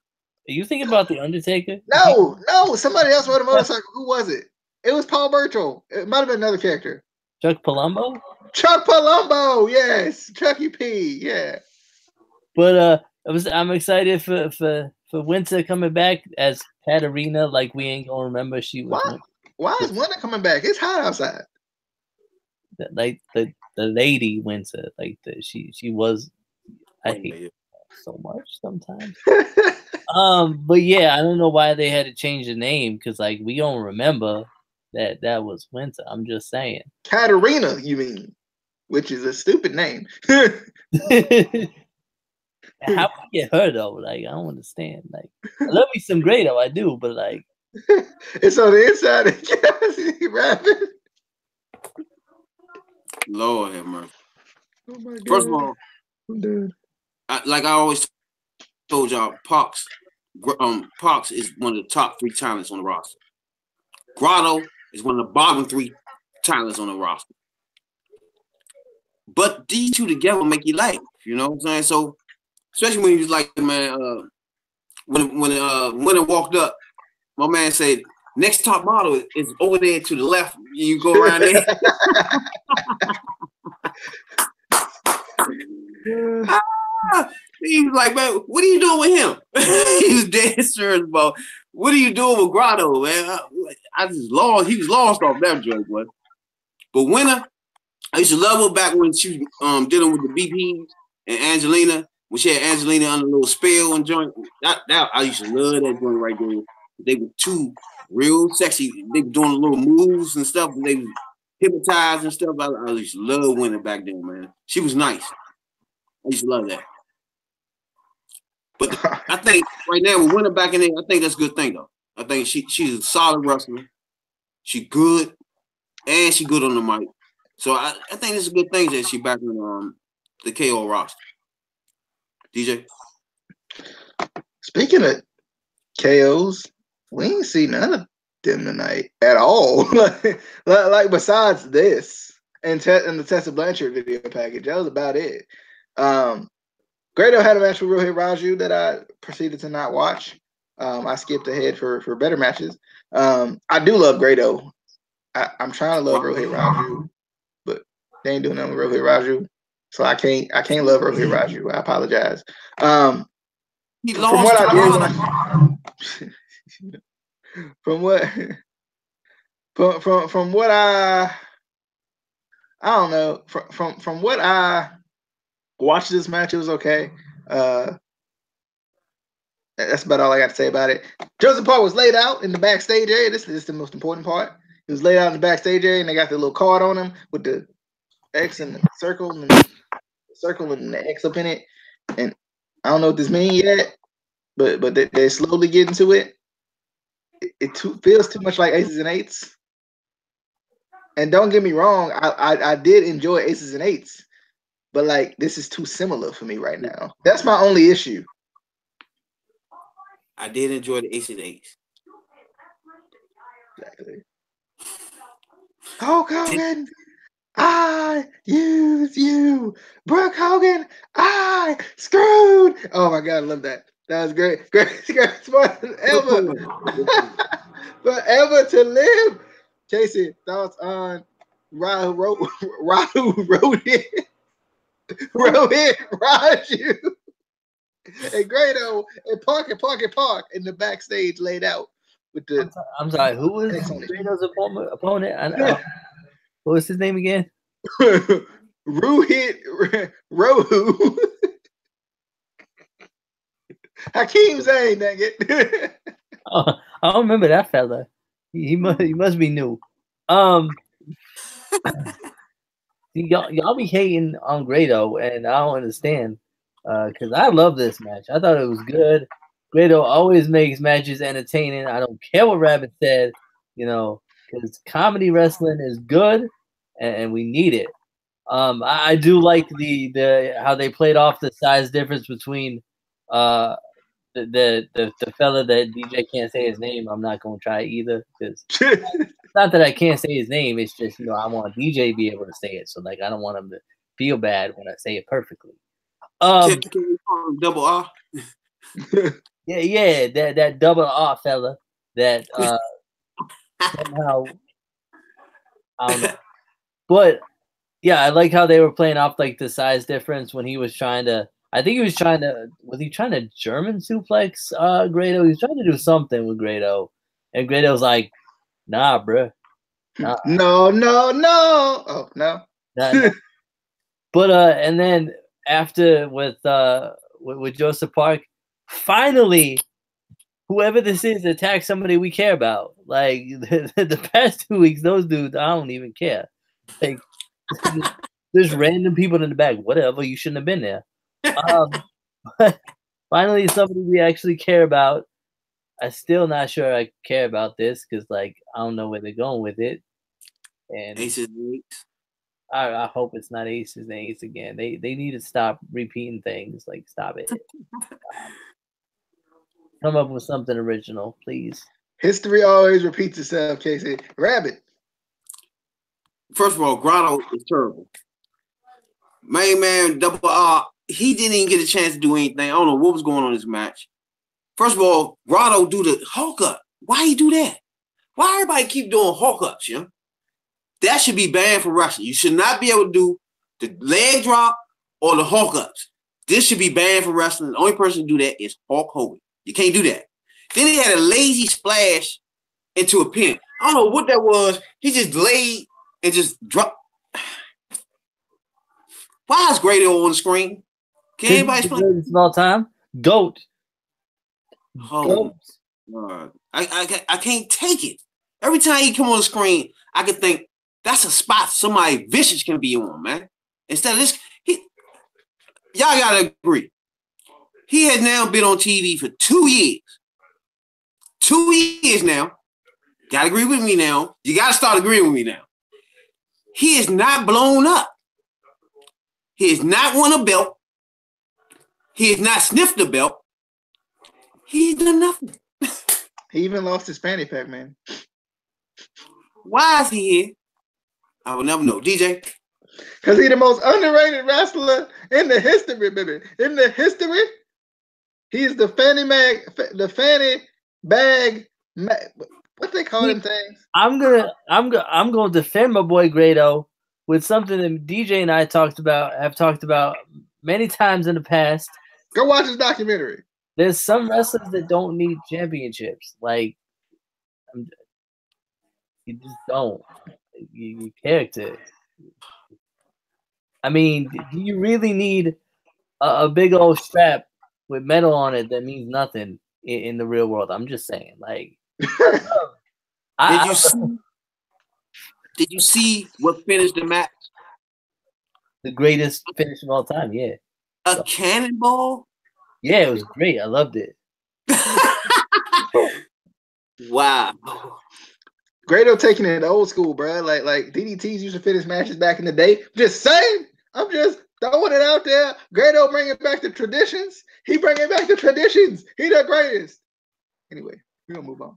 Are you thinking about the Undertaker? No. Somebody else rode a motorcycle. Who was it? It was Paul Burchill. It might have been another character. Chuck Palumbo? Chuck Palumbo, yes. Chucky P, yeah. But I'm excited for Winter coming back as Katarina. Like we ain't gonna remember she was. Why is Winter coming back? It's hot outside. Like the lady Winter, like she was. I hate it so much sometimes. But yeah, I don't know why they had to change the name because like we don't remember that was Winter. I'm just saying. Katarina, you mean? Which is a stupid name. How we get her though? Like I don't understand. Like I love me some Grado, I do, but like it's on the inside of Cassie rapping. Lord have mercy. Oh my God. First of all, like I always told y'all, Parks is one of the top 3 talents on the roster. Grotto is one of the bottom 3 talents on the roster. But these two together make you laugh, you know what I'm saying? So, especially when he was like, man, when Winter walked up, my man said, next top model is over there to the left. You go around there. He was like, man, what are you doing with him? He was dead serious about what are you doing with Grotto, man? I just lost. He was lost off that joke, boy. But Winter, I used to love her back when she was dealing with the BPs and Angelina, when she had Angelina on a little spell and joint. That I used to love that joint right there. They were two real sexy. They were doing little moves and stuff. And they were hypnotized and stuff. I used to love Winter back then, man. She was nice. I used to love that. But I think right now with Winter back in there, I think that's a good thing though. I think she's a solid wrestler. She good, and she good on the mic. So I think it's a good thing that she back in the KO roster. DJ. Speaking of KOs, we ain't see none of them tonight at all. like besides this and the Tessa Blanchard video package, that was about it. Grado had a match with Rohit Raju that I proceeded to not watch. I skipped ahead for better matches. I do love Grado. I'm trying to love Rohit Raju, but they ain't doing nothing with Rohit Raju, so I can't love Rohit Raju. I apologize. From what I did, from what I don't know. From what I watched this match, it was okay. That's about all I got to say about it. Joseph Park was laid out in the backstage area. This is the most important part. He was laid out in the backstage area, and they got the little card on him with the X and the circle and the X up in it. And I don't know what this means yet, but they're slowly getting to it. It feels too much like Aces and Eights. And don't get me wrong, I did enjoy Aces and Eights, but like this is too similar for me right now. That's my only issue. I did enjoy the Aces and Eights. Exactly. Hulk Hogan, I use you. Brooke Hogan, I screwed. Oh my God, I love that. That was great. Great forever. Forever to live. Casey, thoughts on Rohit Raju and Grado and Park in the backstage laid out with the. I'm sorry. Who was Grado's opponent? What was his name again? Rohit Rohu. Hakeem Zayn, dang it. Oh, I don't remember that fella. He must be new. Y'all be hating on Grado, and I don't understand. Because I love this match. I thought it was good. Grado always makes matches entertaining. I don't care what Rabbit said, because comedy wrestling is good, and we need it. I do like the how they played off the size difference between the fella that DJ can't say his name. I'm not gonna try either, because it's not that I can't say his name. It's just I want DJ to be able to say it. So like I don't want him to feel bad when I say it perfectly. Can we call him Double R? yeah, that Double R fella that somehow I don't know, but yeah, I like how they were playing off like the size difference when he was trying to. I think he was trying to German suplex Grado? He was trying to do something with Grado, and Grado was like, "Nah, bro, nah. No. Oh no. Nah. But and then after with Joseph Park, finally, whoever this is attacks somebody we care about. Like the past 2 weeks, those dudes, I don't even care. Like there's random people in the back. Whatever, you shouldn't have been there. But finally, somebody we actually care about. I'm still not sure I care about this because, like, I don't know where they're going with it. And Aces and Eights. I hope it's not Aces and Eights again. They need to stop repeating things. Like, stop it. Come up with something original, please. History always repeats itself, Casey. Rabbit. First of all, Grotto is terrible. Main man, Double R, he didn't even get a chance to do anything. I don't know what was going on in this match. First of all, Grotto do the Hulk up. Why you do that? Why everybody keep doing Hulk ups, That should be banned from wrestling. You should not be able to do the leg drop or the Hulk ups. This should be banned from wrestling. The only person to do that is Hulk Hogan. You can't do that. Then he had a lazy splash into a pin. I don't know what that was. He just laid and just dropped. Why is Grado on the screen? Can anybody explain? Small time. Goat. Oh, God. I can't take it. Every time he come on the screen, I can think that's a spot somebody vicious can be on, man. Instead of this, y'all gotta agree. He has now been on TV for 2 years. 2 years now. Gotta agree with me now. You gotta start agreeing with me now. He is not blown up. He has not won a belt. He has not sniffed a belt. He's done nothing. He even lost his fanny pack, man. Why is he here? I will never know. DJ? Because he's the most underrated wrestler in the history, baby. In the history, he's the fanny bag, what they call them things? I'm gonna defend my boy Grado with something that DJ and I have talked about many times in the past. Go watch his documentary. There's some wrestlers that don't need championships. Like, you just don't. Your character. I mean, do you really need a big old strap with metal on it that means nothing in the real world? I'm just saying. Like, Did you see what finished the match? The greatest finish of all time, yeah. A cannonball? Yeah, it was great. I loved it. Wow. Grado taking it old school, bro. Like DDTs used to finish matches back in the day. Just saying. I'm just throwing it out there. Grado bringing back the traditions. He bringing back the traditions. He the greatest. Anyway, we're going to move on.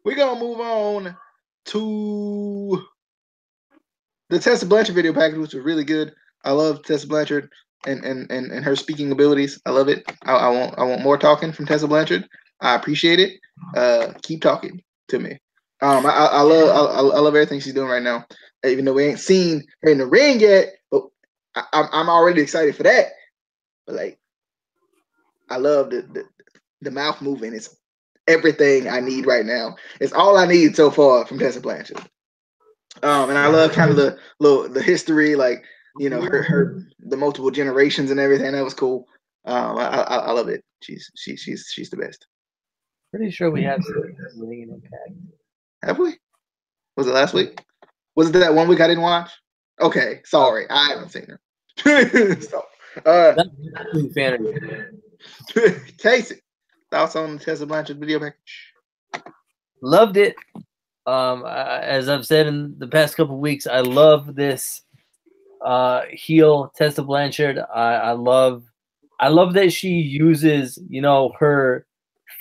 We're going to move on to the Tessa Blanchard video package, which was really good. I love Tessa Blanchard and her speaking abilities. I love it. I want more talking from Tessa Blanchard. I appreciate it. Keep talking to me. I love everything she's doing right now. Even though we ain't seen her in the ring yet, but I'm already excited for that. But like, I love the mouth moving. It's everything I need right now. It's all I need so far from Tessa Blanchard. And I love kind of the history, like her the multiple generations and everything. That was cool. I love it. She's the best. Pretty sure we have Ring and Impact. Have we? Was it last week? Was it that 1 week I didn't watch? Okay, sorry, I haven't seen her. So, Casey, thoughts on the Tessa Blanchard video package? Loved it. As I've said in the past couple of weeks, I love this heel Tessa Blanchard. I love that she uses her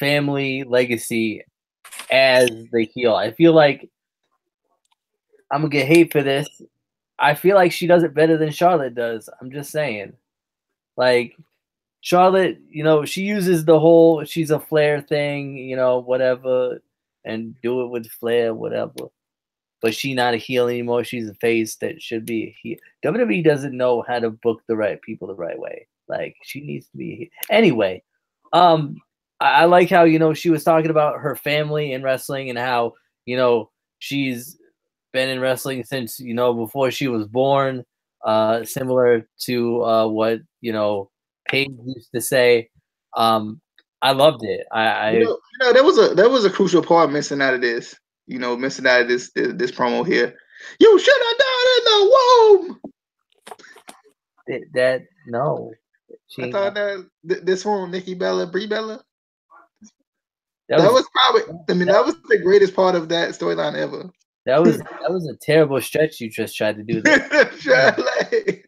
family legacy as the heel. I feel like I'm gonna get hate for this. I feel like she does it better than Charlotte does. I'm just saying. Like Charlotte, she uses the whole she's a Flair thing, whatever, and do it with Flair, whatever. But she's not a heel anymore. She's a face that should be a heel. WWE doesn't know how to book the right people the right way. Like she needs to be a heel. Anyway, I like how she was talking about her family in wrestling and how she's been in wrestling since before she was born. Similar to what Paige used to say. I loved it. There was a crucial part missing out of this. Missing out of this promo here. You should have died in the womb. No. I thought that this one, Nikki Bella, Brie Bella. That was probably. I mean, that was the greatest part of that storyline ever. That was a terrible stretch you just tried to do. That.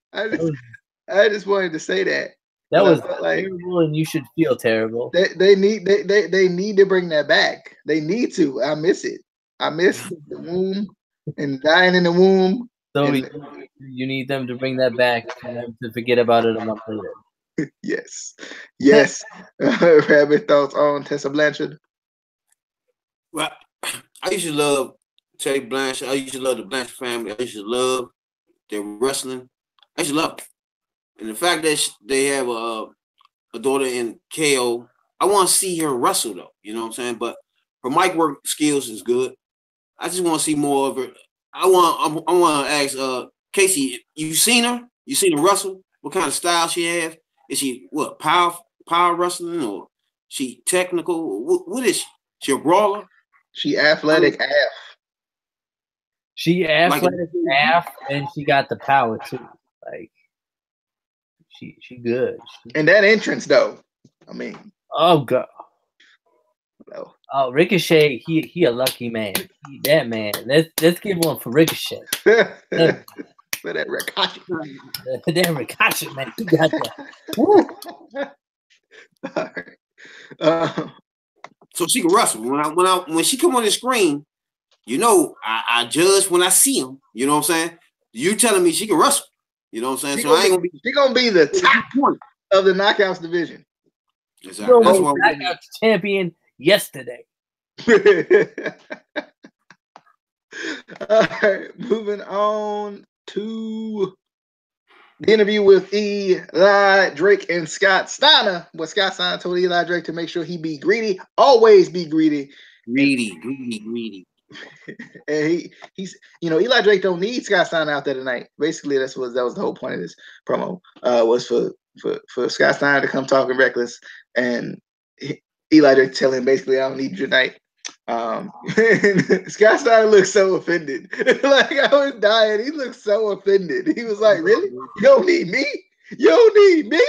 I just wanted to say that. That was terrible, and you should feel terrible. They need to bring that back. They need to. I miss it. I miss the womb and dying in the womb. So you need them to bring that back and them to forget about it a month later. Yes. Rabbit, thoughts on Tessa Blanchard? Well, I used to love Tessa Blanchard. I used to love the Blanchard family. I used to love their wrestling. I used to love it. And the fact that they have a daughter in KO, I want to see her wrestle though. You know what I'm saying? But her mic work skills is good. I just want to see more of her. I want to ask Casey, you seen her? You seen her wrestle? What kind of style she has? Is she what power wrestling or she technical? What is she? She a brawler? She athletic AF. She athletic AF, and she got the power too. Like she good. And that entrance though, I mean. Oh god. No. Oh, Ricochet, he a lucky man. That man. Let's give one for Ricochet. For that Ricochet. That Ricochet, man. You got that. All right. So she can wrestle. When she come on the screen, I judge when I see him. You know what I'm saying? You telling me she can wrestle. You know what I'm saying? So I ain't gonna be. She gonna be the top of the Knockouts division. Exactly. That's what Knockouts champion yesterday. All right, moving on to the interview with Eli Drake and Scott Steiner. Where Scott Steiner told Eli Drake to make sure he be greedy, always be greedy. Greedy. And he's Eli Drake don't need Scott Steiner out there tonight. Basically, that was the whole point of this promo. Was for Scott Steiner to come talking reckless, and Eli Drake tell him basically, I don't need you tonight. Scott Steiner looked so offended. Like I was dying. He looked so offended. He was like, "Really? You don't need me? You don't need me?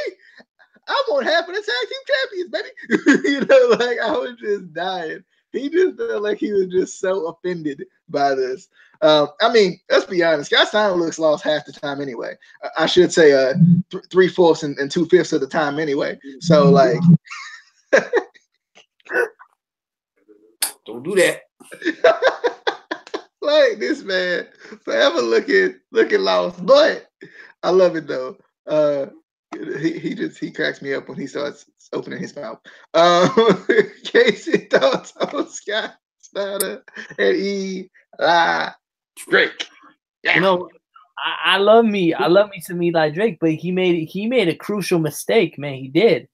I want half of the tag team champions, baby." Like I was just dying. He just felt like he was just so offended by this. I mean, let's be honest. Scott Steiner looks lost half the time anyway. I should say 3/4 and 2/5 of the time anyway. So like. Don't do that. Like this man forever looking lost, but I love it though. He cracks me up when he starts opening his mouth. Casey, thoughts on Scott Steiner and Eli Drake. Yeah. You know, I love me some Eli Drake, but he made a crucial mistake, man. He did.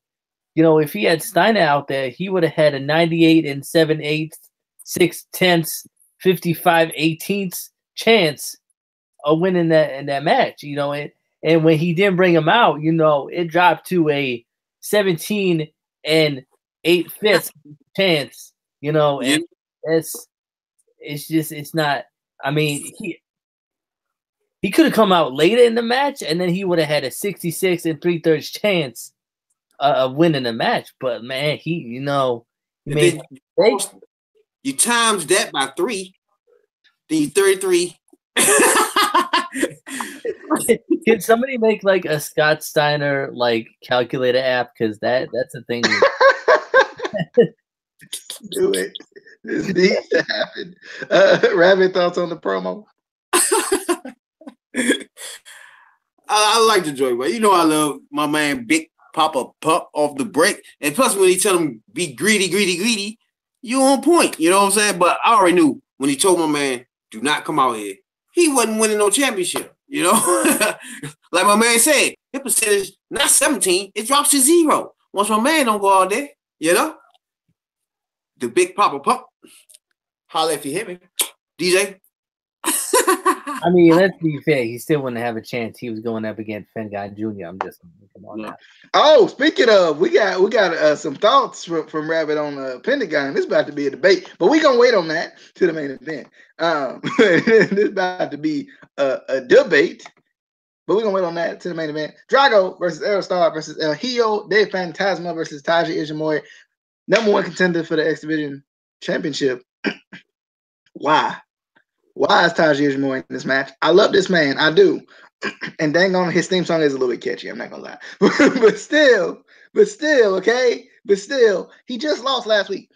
You know, if he had Steiner out there, he would have had a 98 and 7/8, 6/10, 55/18 chance of winning that match. You know, and when he didn't bring him out, you know, it dropped to a 17 and 8/5 chance. You know, and it's not. I mean, he could have come out later in the match, and then he would have had a 66 and 3/3 chance of winning the match. But man, you times that by 3, then you 33. Can somebody make like a Scott Steiner like calculator app? Because that's a thing. Do it. This needs to happen. Rabbit, thoughts on the promo? I like the joy, but you know I love my man Big Papa Pup off the break. And plus when he tell him be greedy, you on point. You know what I'm saying? But I already knew when he told my man, do not come out here, he wasn't winning no championship. You know? Like my man said, his percentage not 17, it drops to 0. Once my man don't go out there, you know? The Big Papa Pup. Holla if you hear me. DJ. I mean, let's be fair. He still wouldn't have a chance. He was going up against Finn Guy Jr. I'm just come on now. Oh, speaking of, we got some thoughts from Rabbit on Pentagon. This is about to be a debate, but we're gonna wait on that to the main event. This is about to be a debate, but we're gonna wait on that to the main event. Drago versus Aerostar versus El Hijo de Fantasma versus Taiji Ishimori, #1 contender for the X Division Championship. Why? Why is Taiji Ishimori in this match? I love this man. I do. And dang on, his theme song is a little bit catchy. I'm not going to lie. but still, okay? But still, he just lost last week.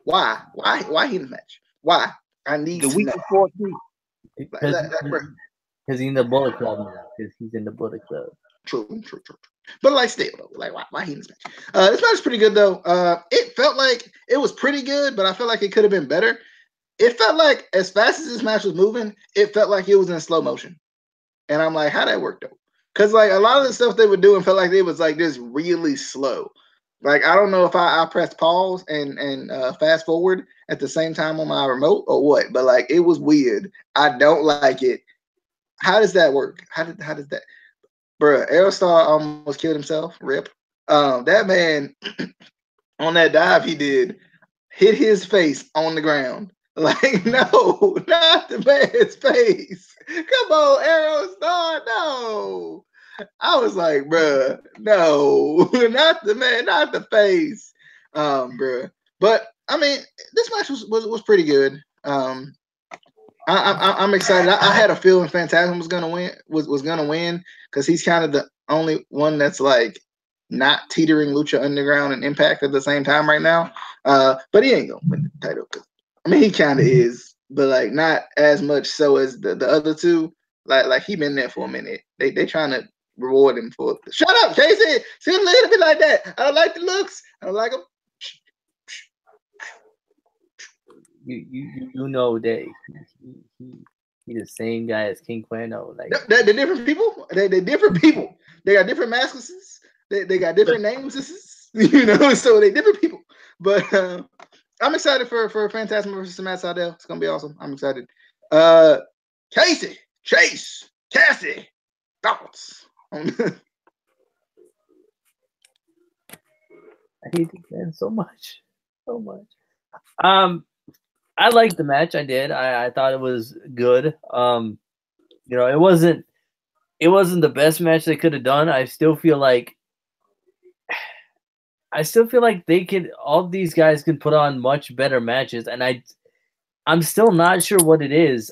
Why? Why he in the match? Why? I need the to week know. Before. Because he's in the Bullet Club now. Because he's in the Bullet Club. True. But like still though, like why he in this match? This match is pretty good though. It felt like it was pretty good, but I felt like it could have been better. It felt like as fast as this match was moving, it felt like it was in slow motion. And I'm like, how'd that work though? Because like a lot of the stuff they were doing felt like it was like just really slow. Like I don't know if I pressed pause and fast forward at the same time on my remote or what, but like it was weird. I don't like it. How does that work? How does that? Bruh, Aerostar almost killed himself. Rip. That man on that dive he did hit his face on the ground. Like, no, not the man's face. Come on, Aerostar, no. I was like, bruh, no, not the man, not the face. Bruh. But I mean, this match was pretty good. I'm excited. I had a feeling Phantasm was gonna win because he's kind of the only one that's like not teetering Lucha Underground and Impact at the same time right now. But he ain't gonna win the title. I mean, he kind of is, but like not as much so as the other two. Like he been there for a minute. They trying to reward him for it. Shut up, Casey. See a little bit like that. I don't like the looks. I don't like them. You know that he's the same guy as King Cuerno. Like they're different people. They're different people. They got different masks. They got different names. You know, so they different people. But I'm excited for Phantasm versus Matt Sydal. It's gonna be awesome. I'm excited. Casey, Chase, Cassie, thoughts? I hate this man so much. I liked the match. I did. I thought it was good. You know, it wasn't the best match they could have done. I still feel like all these guys can put on much better matches, and I'm still not sure what it is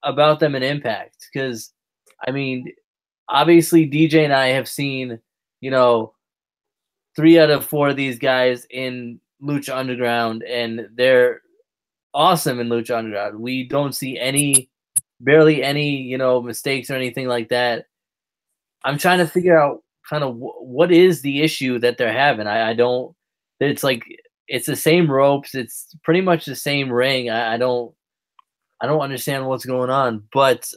about them in Impact. Because I mean, obviously DJ and I have seen, you know, 3 out of 4 of these guys in Lucha Underground, and they're awesome in Lucha Underground. We don't see barely any, you know, mistakes or anything like that. I'm trying to figure out kind of what is the issue that they're having. I don't. It's like it's the same ropes. It's pretty much the same ring. I don't understand what's going on. But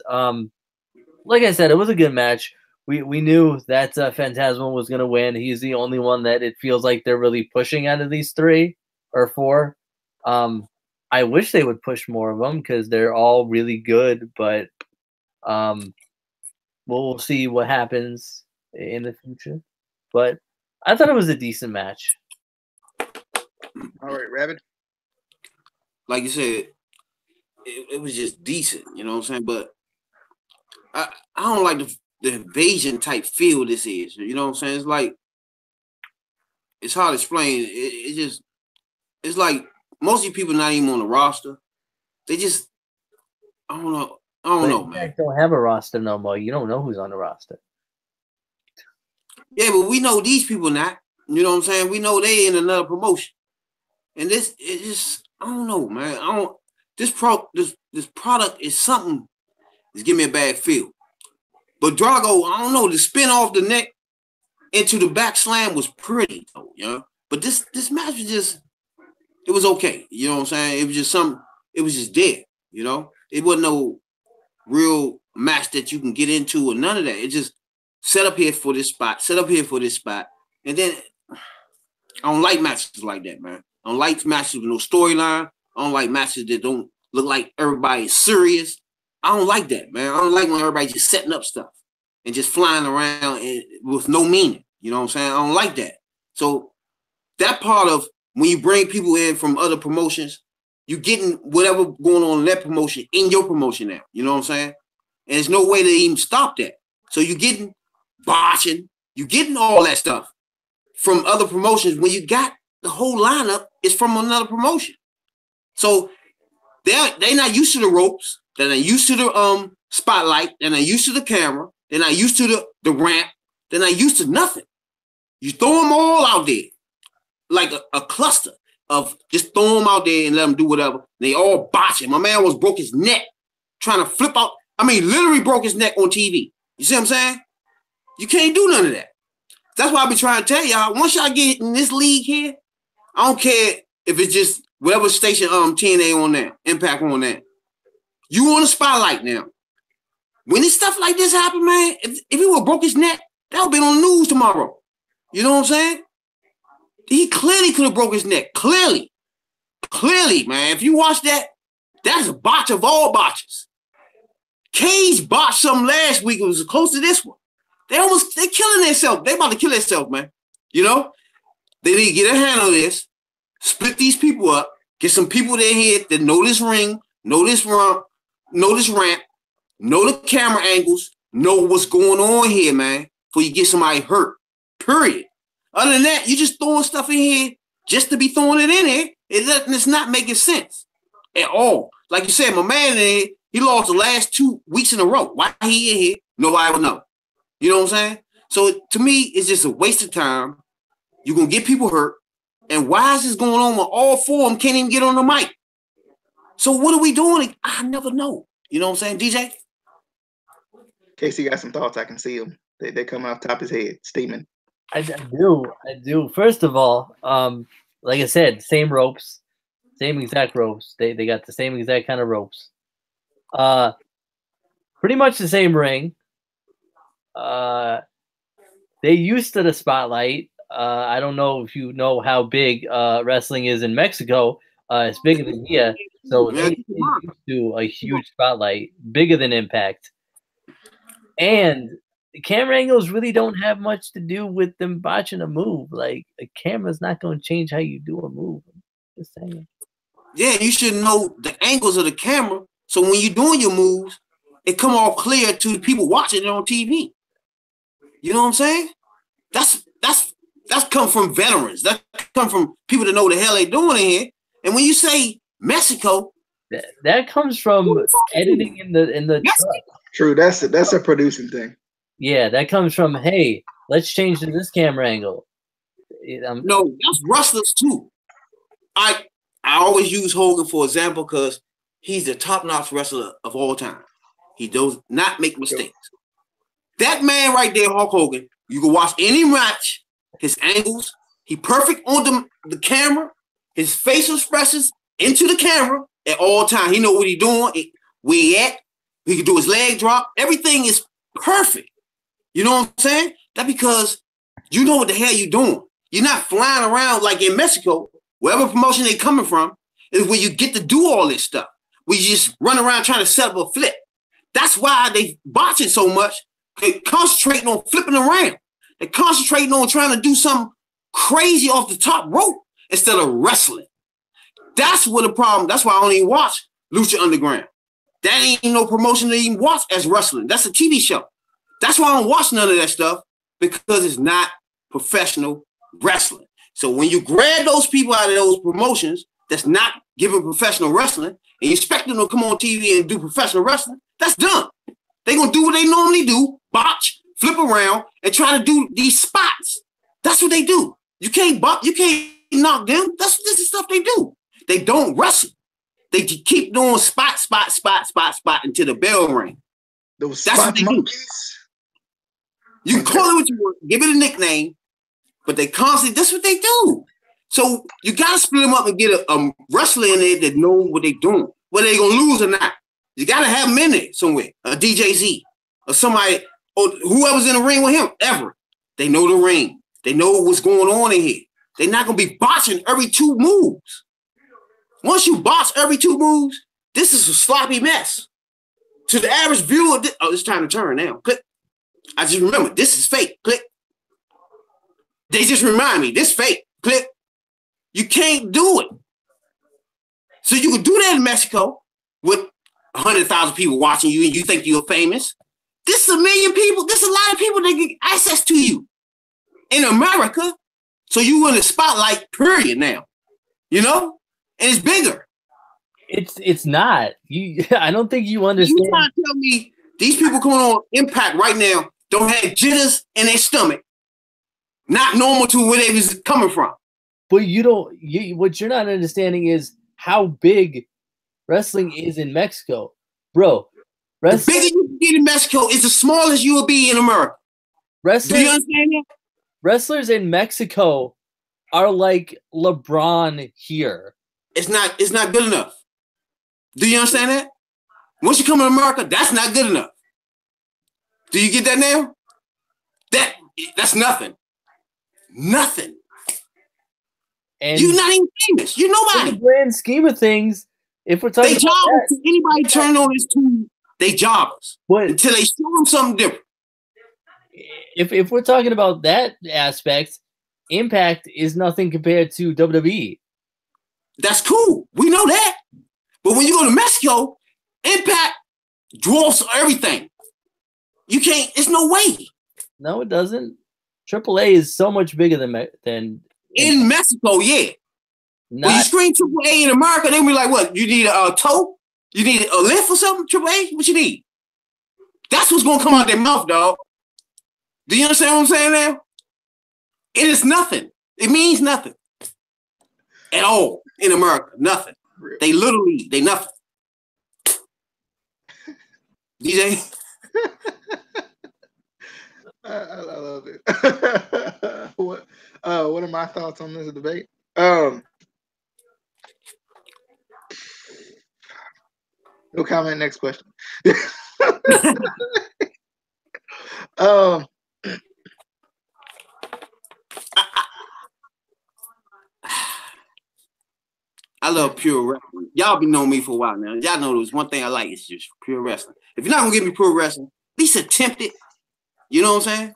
like I said, it was a good match. We knew that Phantasmo was going to win. He's the only one that it feels like they're really pushing out of these 3 or 4. I wish they would push more of them because they're all really good. But we'll see what happens in the future. But I thought it was a decent match. All right, Rabbit. Like you said, it was just decent. You know what I'm saying? But I don't like the invasion type feel this is. You know what I'm saying? It's like, it's hard to explain. It's like most of you people not even on the roster. They just, I don't know, man. Don't have a roster no more. You don't know who's on the roster. Yeah, but we know these people not. You know what I'm saying? We know they in another promotion. And it just, I don't know, man. This product is something that's giving me a bad feel. But Drago, I don't know, the spin off the neck into the back slam was pretty, though, you know. But this match was just, it was okay. You know what I'm saying? It was just something, it was just dead, you know. It wasn't no real match that you can get into or none of that. It just set up here for this spot, set up here for this spot. And then I don't like matches like that, man. I don't like matches with no storyline. I don't like matches that don't look like everybody's serious. I don't like that, man. I don't like when everybody's just setting up stuff and just flying around with no meaning. You know what I'm saying? I don't like that. So that part of when you bring people in from other promotions, you're getting whatever going on in that promotion in your promotion now. You know what I'm saying? And there's no way to even stop that. So you're getting botching, you're getting all that stuff from other promotions when you got the whole lineup is from another promotion. So they're not used to the ropes. They're not used to the spotlight. They're not used to the camera. They're not used to the ramp. They're not used to nothing. You throw them all out there like a cluster of just throw them out there and let them do whatever. They all botching. My man almost broke his neck trying to flip out. I mean, literally broke his neck on TV. You see what I'm saying? You can't do none of that. That's why I be trying to tell y'all, once y'all get in this league here, I don't care if it's just whatever station TNA on there, Impact on there. You on the spotlight now. When this stuff like this happen, man, if he would have broke his neck, that would be on the news tomorrow. You know what I'm saying? He clearly could have broke his neck. Clearly, man. If you watch that, that's a botch of all botches. Cage botched something last week. It was close to this one. They're killing themselves. They about to kill themselves, man. You know? They need to get a handle of this, split these people up, get some people in here that know this ring, know this ramp, know the camera angles, know what's going on here, man, before you get somebody hurt. Period. Other than that, you're just throwing stuff in here just to be throwing it in here. It's not making sense at all. Like you said, my man in here, he lost the last 2 weeks in a row. Why he in here? Nobody will know. You know what I'm saying? So to me, it's just a waste of time. You're going to get people hurt. And why is this going on when all 4 of them can't even get on the mic? So what are we doing? I never know. You know what I'm saying, DJ? Casey got some thoughts. I can see them. They come off top of his head. Steaming. I do. First of all, like I said, same ropes, same exact ropes. They got the same exact kind of ropes. Pretty much the same ring. They used to the spotlight. I don't know if you know how big wrestling is in Mexico. It's bigger than here, so they used to a huge spotlight, bigger than Impact. And the camera angles really don't have much to do with them botching a move. Like, a camera's not going to change how you do a move. I'm just saying. Yeah, you should know the angles of the camera, so when you're doing your moves, it come off clear to the people watching it on TV. You know what I'm saying? That's come from veterans. That come from people that know the hell they doing in here. And when you say Mexico, that comes from editing in the truck. True, that's a producing thing. Yeah, that comes from, hey, let's change to this camera angle. No, that's wrestlers too. I always use Hogan for example because he's the top-notch wrestler of all time. He does not make mistakes. That man right there, Hulk Hogan, you can watch any match, his angles, he perfect on the camera, his facial expressions into the camera at all times. He know what he doing, where he at. He can do his leg drop. Everything is perfect. You know what I'm saying? That's because you know what the hell you're doing. You're not flying around like in Mexico, wherever promotion they coming from, is where you get to do all this stuff. Where you just run around trying to set up a flip. That's why they botching so much. They're concentrating on flipping around. They're concentrating on trying to do something crazy off the top rope instead of wrestling. That's what the problem. That's why I don't even watch Lucha Underground. That ain't no promotion to even watch as wrestling. That's a TV show. That's why I don't watch none of that stuff, because it's not professional wrestling. So when you grab those people out of those promotions that's not giving professional wrestling and you expect them to come on TV and do professional wrestling, that's dumb. They're going to do what they normally do, botch, flip around, and try to do these spots. That's what they do. You can't knock them. This is stuff they do. They don't wrestle. They keep doing spot until the bell ring. Those That's what they do. You can call it what you want, give it a nickname, but they constantly, that's what they do. So you got to split them up and get a wrestler in there that know what they're doing, whether they're going to lose or not. You got to have them in there somewhere, a DJ Z or somebody, or whoever's in the ring with him, ever. They know the ring. They know what's going on in here. They're not going to be botching every 2 moves. Once you botch every 2 moves, this is a sloppy mess. To the average viewer, it's time to turn now. Click. I just remember, this is fake. Click. They just remind me, this fake. Click. You can't do it. So you can do that in Mexico with 100,000 people watching you and you think you're famous. This is 1 million people. This is a lot of people that get access to you. In America, so you in the spotlight, period now. You know? And it's bigger. It's not. I don't think you understand. You trying to tell me these people coming on Impact right now don't have jitters in their stomach, not normal to where they was coming from. But what you're not understanding is how big wrestling is in Mexico, bro. The bigger you get in Mexico is the smallest you will be in America. Do you understand that? Wrestlers in Mexico are like LeBron here. It's not good enough. Do you understand that? Once you come to America, that's not good enough. Do you get that now? That's nothing. Nothing. And you're not even famous. You're nobody. In the grand scheme of things, if we're talking they jobbers. Anybody turn on this tube, they jobbers. Until they show them something different. If we're talking about that aspect, Impact is nothing compared to WWE. That's cool. We know that. But when you go to Mexico, Impact dwarfs everything. You can't, it's no way. No, it doesn't. AAA is so much bigger than in Mexico, yeah. When you scream AAA in America, they'll be like, what? You need a toe? You need a lift or something? AAA? What you need? That's what's going to come out their mouth, dog. Do you understand what I'm saying now? It is nothing. It means nothing. At all in America. Nothing. They nothing. DJ? I love it. What are my thoughts on this debate? No comment. Next question. I love pure wrestling. Y'all been knowing me for a while now. Y'all know there's one thing I like is just pure wrestling. If you're not gonna give me pure wrestling, at least attempt it. You know what I'm saying? At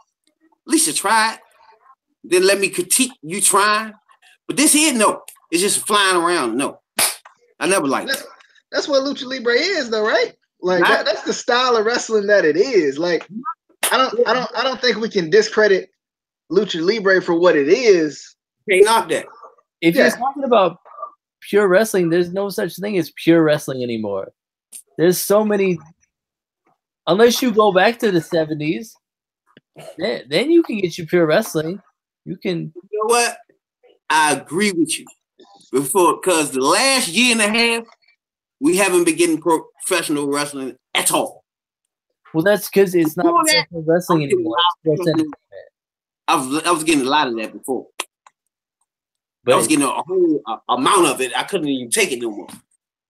least you try it. Then let me critique you trying. But this here, no. It's just flying around. No. I never liked it. That's what Lucha Libre is, though, right? Like that's the style of wrestling that it is. Like I don't think we can discredit Lucha Libre for what it is. Can't knock that. If you're talking about pure wrestling, there's no such thing as pure wrestling anymore. There's so many. Unless you go back to the 70s, then you can get you pure wrestling. You can. You know what? I agree with you. Because the last year and a half, we haven't been getting professional wrestling at all. Well, that's because it's not professional wrestling anymore. I was getting a lot of that before. But I was getting a whole amount of it. I couldn't even take it no more.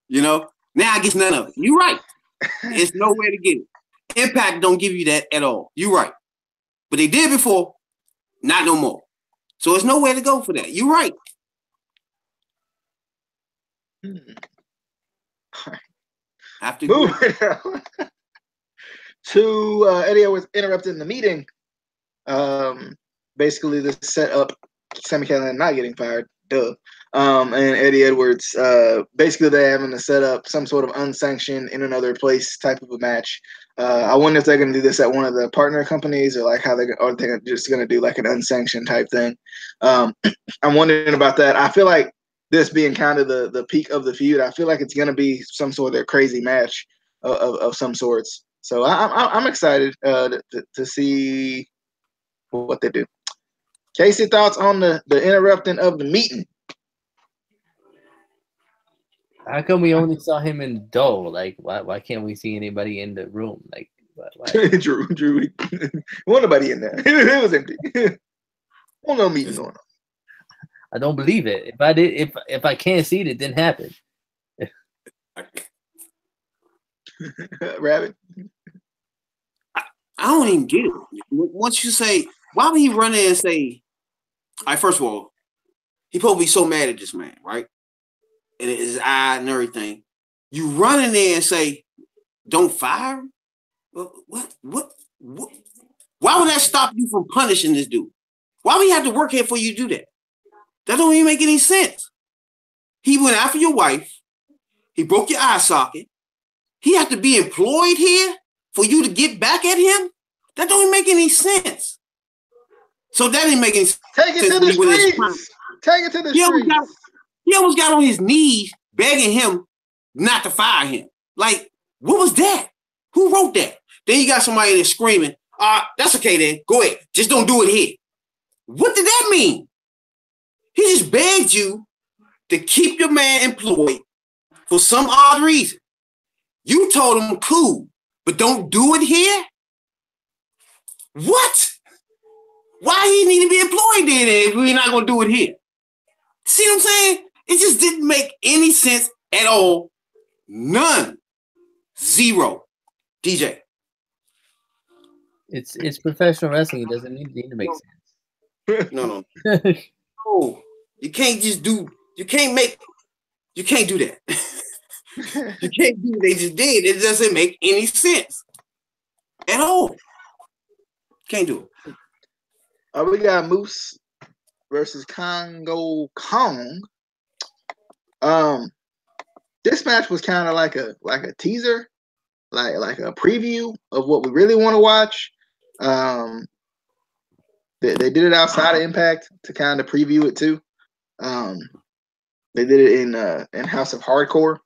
You know? Now I get none of it. You're right. It's nowhere to get it. Impact don't give you that at all. You're right. But they did before, not no more. So it's nowhere to go for that. You're right. Have to moving on to Eddie was interrupted in the meeting. Basically, this set up Sami Callihan not getting fired. Duh. And Eddie Edwards, basically they're having to set up some sort of unsanctioned in another place type of a match. I wonder if they're going to do this at one of the partner companies or like how they're just going to do like an unsanctioned type thing. I'm wondering about that. I feel like this being kind of the peak of the feud, I feel like it's going to be some sort of crazy match of some sorts. So I'm excited to see what they do. Casey, thoughts on the interrupting of the meeting? How come we only saw him in Dole? Like, why can't we see anybody in the room? Like, why? Drew, wasn't nobody in there. It was empty. Well, no meeting going on. I don't believe it. If I can't see it, it didn't happen. Rabbit. I don't even get it. Once you say, why would he run in and say, all right, first of all, he supposed to be so mad at this man, right? And his eye and everything. You run in there and say, don't fire him? What? Why would that stop you from punishing this dude? Why would he have to work here for you to do that? That don't even make any sense. He went after your wife. He broke your eye socket. He had to be employed here for you to get back at him? That don't even make any sense. So that didn't make any sense. Take it to the streets. Take it to the streets. He almost got on his knees begging him not to fire him. Like, what was that? Who wrote that? Then you got somebody that's screaming, that's okay then. Go ahead. Just don't do it here. What did that mean? He just begged you to keep your man employed for some odd reason. You told him, cool, but don't do it here? What? Why he need to be employed then if we're not going to do it here? See what I'm saying? It just didn't make any sense at all. None. Zero. DJ. It's professional wrestling. It doesn't need to make sense. No. No. You can't just do, you can't do that. You can't do what they just did. It doesn't make any sense at all. Can't do it. We got Moose versus Congo Kong. This match was kind of like a teaser, like a preview of what we really want to watch. They did it outside of Impact to kind of preview it too. They did it in House of Hardcore.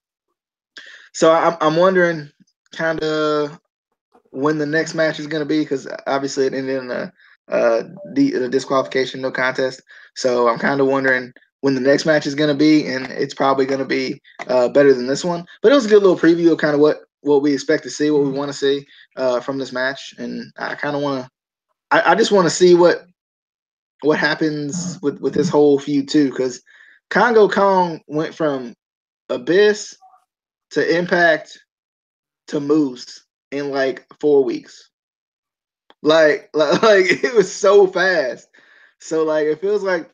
So I'm wondering kind of when the next match is going to be, because obviously it ended in a disqualification, no contest. So I'm kind of wondering when the next match is going to be, and it's probably going to be better than this one. But it was a good little preview of kind of what we expect to see, what we want to see from this match, and I kind of want to. I just want to see what happens with this whole feud too, because Congo Kong went from Abyss to Impact to Moose in like 4 weeks. Like it was so fast. So like it feels like,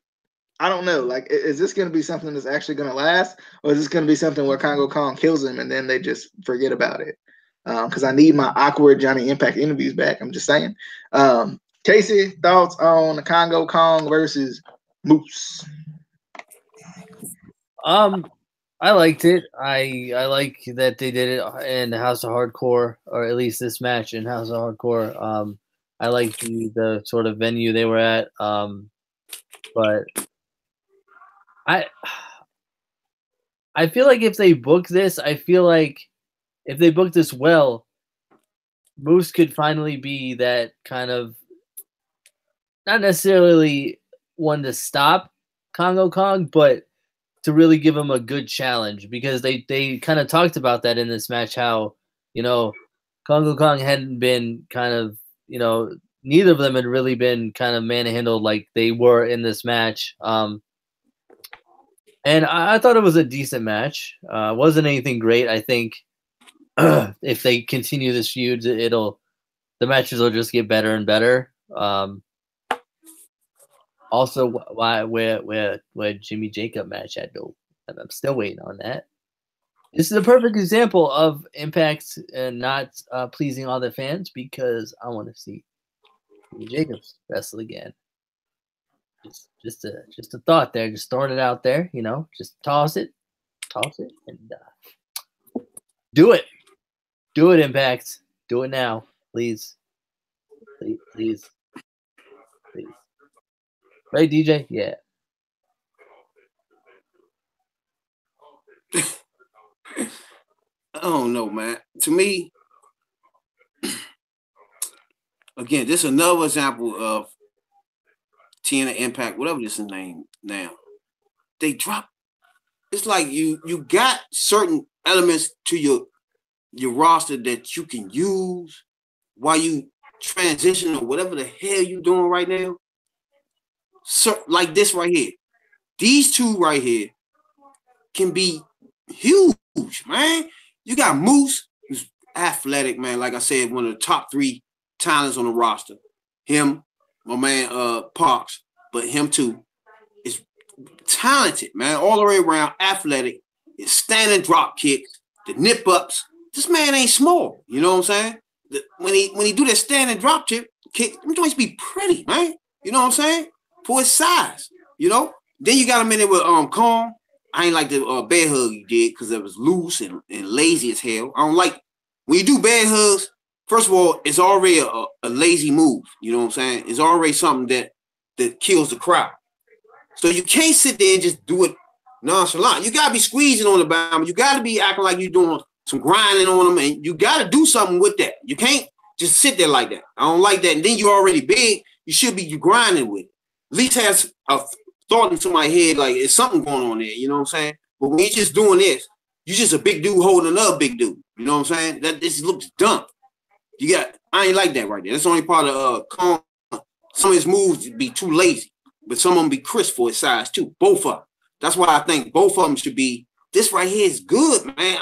I don't know, like is this going to be something that's actually going to last, or is this going to be something where Congo Kong kills him and then they just forget about it? Because I need my awkward Johnny Impact interviews back. I'm just saying. Casey, thoughts on the Congo Kong versus Moose? I liked it. I like that they did it in House of Hardcore, or at least this match in House of Hardcore. I like the sort of venue they were at. But I feel like if they book this, if they book this well, Moose could finally be that kind of, not necessarily one to stop Congo Kong, but to really give him a good challenge, because they kind of talked about that in this match, how, Congo Kong hadn't been kind of, neither of them had really been kind of manhandled like they were in this match. And I thought it was a decent match. Wasn't anything great. I think if they continue this feud, the matches will just get better and better. Also, where Jimmy Jacob match had go, and I'm still waiting on that. This is a perfect example of Impact not pleasing all the fans, because I want to see Jimmy Jacobs wrestle again. Just a thought there, just throwing it out there, just toss it, and do it, Impact, do it now, please. Right, DJ? Yeah. I don't know, man. To me, again, this is another example of TNA Impact, whatever this is named now. They drop. It's like you got certain elements to your roster that you can use while you transition or whatever the hell you doing right now. So, like this right here. These two right here can be huge, man. You got Moose, who's athletic, man. Like I said, one of the top 3 talents on the roster. Him, my man, Parks, but him too is talented, man. All the way around, athletic. His standing drop kicks, the nip ups. This man ain't small. You know what I'm saying? When he do that standing drop kick, them joints be pretty, man. You know what I'm saying? For his size, Then you got him in there with Kong. I ain't like the bad hug he did because it was loose and lazy as hell. I don't like when you do bad hugs. First of all, it's already a lazy move. You know what I'm saying? It's already something that kills the crowd. So you can't sit there and just do it nonchalant. You gotta be squeezing on the bottom. You gotta be acting like you're doing some grinding on them, and you gotta do something with that. You can't just sit there like that. I don't like that. And then you're already big. You should be grinding with it. At least has a thought into my head, like it's something going on there, you know what I'm saying? But when you're just doing this, you're just a big dude holding another big dude, you know what I'm saying? That this looks dumb. I ain't like that right there. That's the only part of Kong. Some of his moves be too lazy, but some of them be crisp for his size too. Both of them. That's why I think both of them should be. This right here is good, man.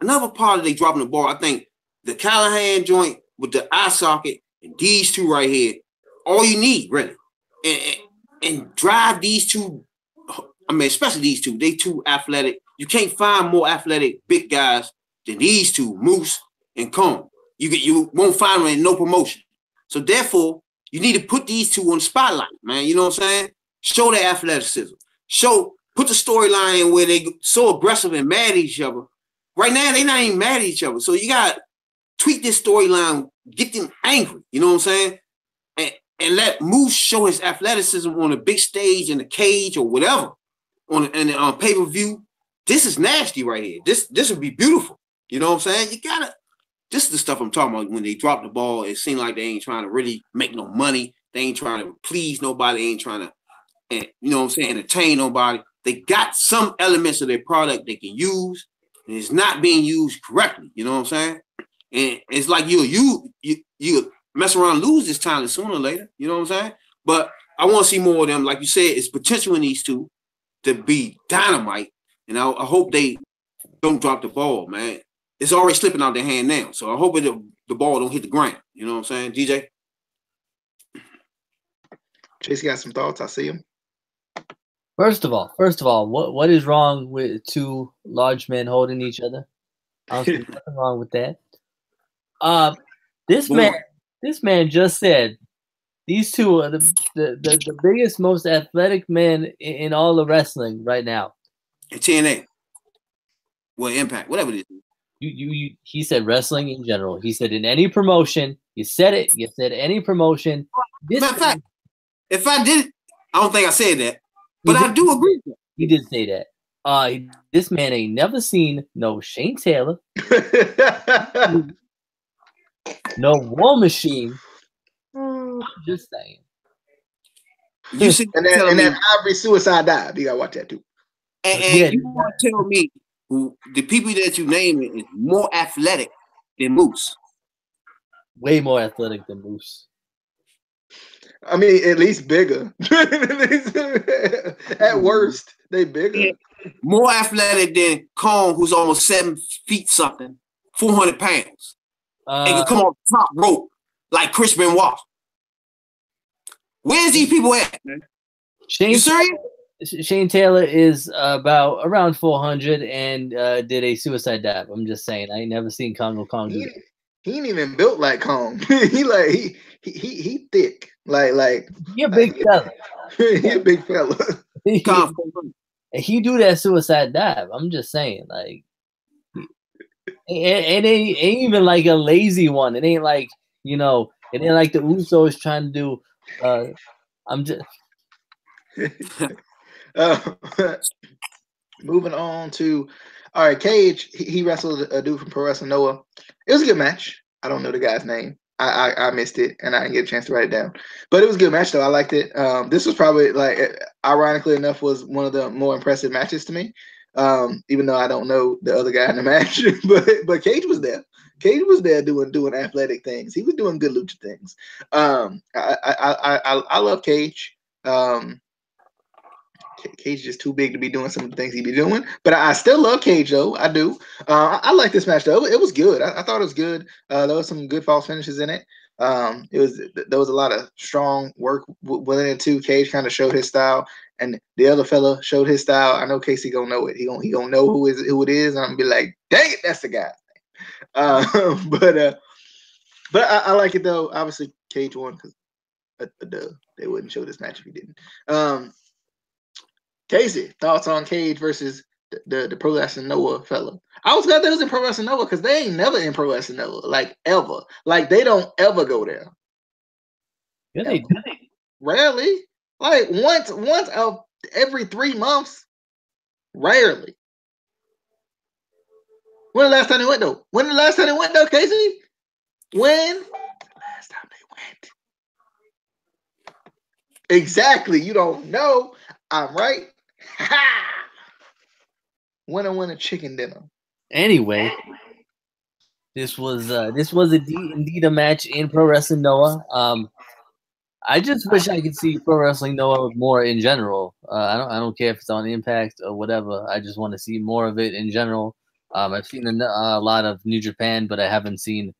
Another part of they dropping the ball, I think the Callahan joint with the eye socket and these two right here, all you need, really. And drive these two, I mean, especially these two, they too athletic. You can't find more athletic big guys than these two, Moose and Kong. You won't find them in no promotion. So therefore, you need to put these two on the spotlight, man. You know what I'm saying? Show their athleticism. Put the storyline in where they so aggressive and mad at each other. Right now, they're not even mad at each other. So you got to tweak this storyline, get them angry. You know what I'm saying? And let Moose show his athleticism on a big stage in the cage or whatever on pay-per-view. This is nasty right here. This would be beautiful. You know what I'm saying? This is the stuff I'm talking about when they drop the ball. It seems like they ain't trying to really make no money. They ain't trying to please nobody. They ain't trying to, you know what I'm saying, entertain nobody. They got some elements of their product they can use, and it's not being used correctly. You know what I'm saying? And it's like you mess around and lose this talent sooner or later. You know what I'm saying? But I want to see more of them. Like you said, it's potential in these two to be dynamite. And I hope they don't drop the ball, man. It's already slipping out their hand now. So I hope the ball don't hit the ground. You know what I'm saying, DJ? Chase got some thoughts. I see him. First of all, what is wrong with two large men holding each other? I don't see nothing wrong with that. This man just said these two are the biggest, most athletic men in all of wrestling right now. And TNA. Well, Impact, whatever it is. He said wrestling in general. He said in any promotion. You said it. You said any promotion. Matter of fact, if I did, I don't think I said that. But I do agree with that. He did say that. This man ain't never seen no Shane Taylor. No War Machine. Just saying. You see, and that Ivory suicide dive. You gotta watch that too. And you want to tell me who the people that you name is more athletic than Moose? Way more athletic than Moose. I mean, at least bigger. At worst, they bigger. Yeah. More athletic than Kong, who's almost 7 feet something, 400 pounds. And can come off the top rope like Chris Benoit. Where's these people at, man? You serious? Shane Taylor is around 400 and did a suicide dive. I'm just saying. I ain't never seen Congo Kong do that. He ain't even built like Kong. he thick. Like he a big fella. He a big fella. He do that suicide dive. I'm just saying, like, it ain't even like a lazy one. It ain't like, you know, it ain't like the Usos trying to do. I'm just moving on to all right. Cage. He wrestled a dude from Pro Wrestling Noah. It was a good match. I don't know the guy's name. I missed it and I didn't get a chance to write it down. But it was a good match though. I liked it. This was probably, like, ironically enough, was one of the more impressive matches to me. Even though I don't know the other guy in the match, but Cage was there. Cage was there doing athletic things. He was doing good lucha things. I love Cage. Cage is just too big to be doing some of the things he be doing, but I still love Cage though. I do. I like this match though. It was good. I thought it was good. There was some good false finishes in it. There was a lot of strong work within it too. Cage kind of showed his style, and the other fella showed his style. I know Casey gonna know it. He gonna know who it is, and I'm gonna be like, dang it, that's the guy. But I like it though. Obviously, Cage won because they wouldn't show this match if he didn't. Casey, thoughts on Cage versus the Pro Wrestling Noah fella? I was glad they was in Pro Wrestling Noah because they ain't never in Pro Wrestling Noah, like ever. Like they don't ever go there. Yeah, they do. Rarely. Like once of every 3 months. Rarely. When the last time they went though? Casey? When? The last time they went. Exactly. You don't know. I'm right. Ha! Winner chicken dinner. Anyway, this was indeed a match in Pro Wrestling Noah. I just wish I could see Pro Wrestling Noah more in general. I don't care if it's on Impact or whatever. I just want to see more of it in general. I've seen a lot of New Japan, but I haven't seen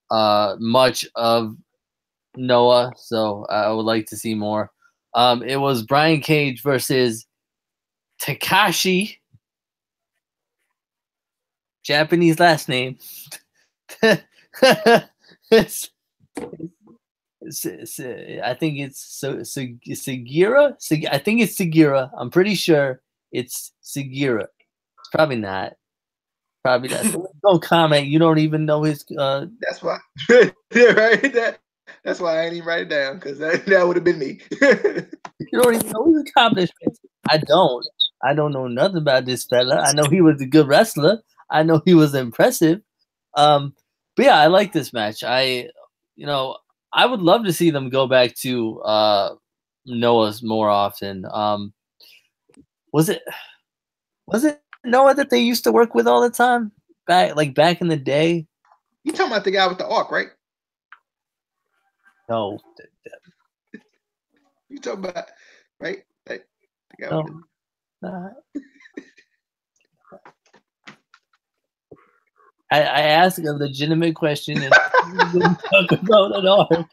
much of Noah, so I would like to see more. It was Brian Cage versus Takashi, Japanese last name. I think it's Sugiura. I think it's Sugiura. I'm pretty sure it's Sugiura. It's probably not. Probably not. Don't comment. You don't even know his. That's why. Yeah, right. That's why I ain't even write it down because that would have been me. You don't even know his accomplishments. I don't know nothing about this fella. I know he was a good wrestler. I know he was impressive. But yeah, I like this match. I would love to see them go back to Noah's more often. Was it Noah that they used to work with all the time back in the day? You talking about the guy with the arc, right? No. You talking about right? The guy no. with the... I asked a legitimate question and didn't talk about an arc.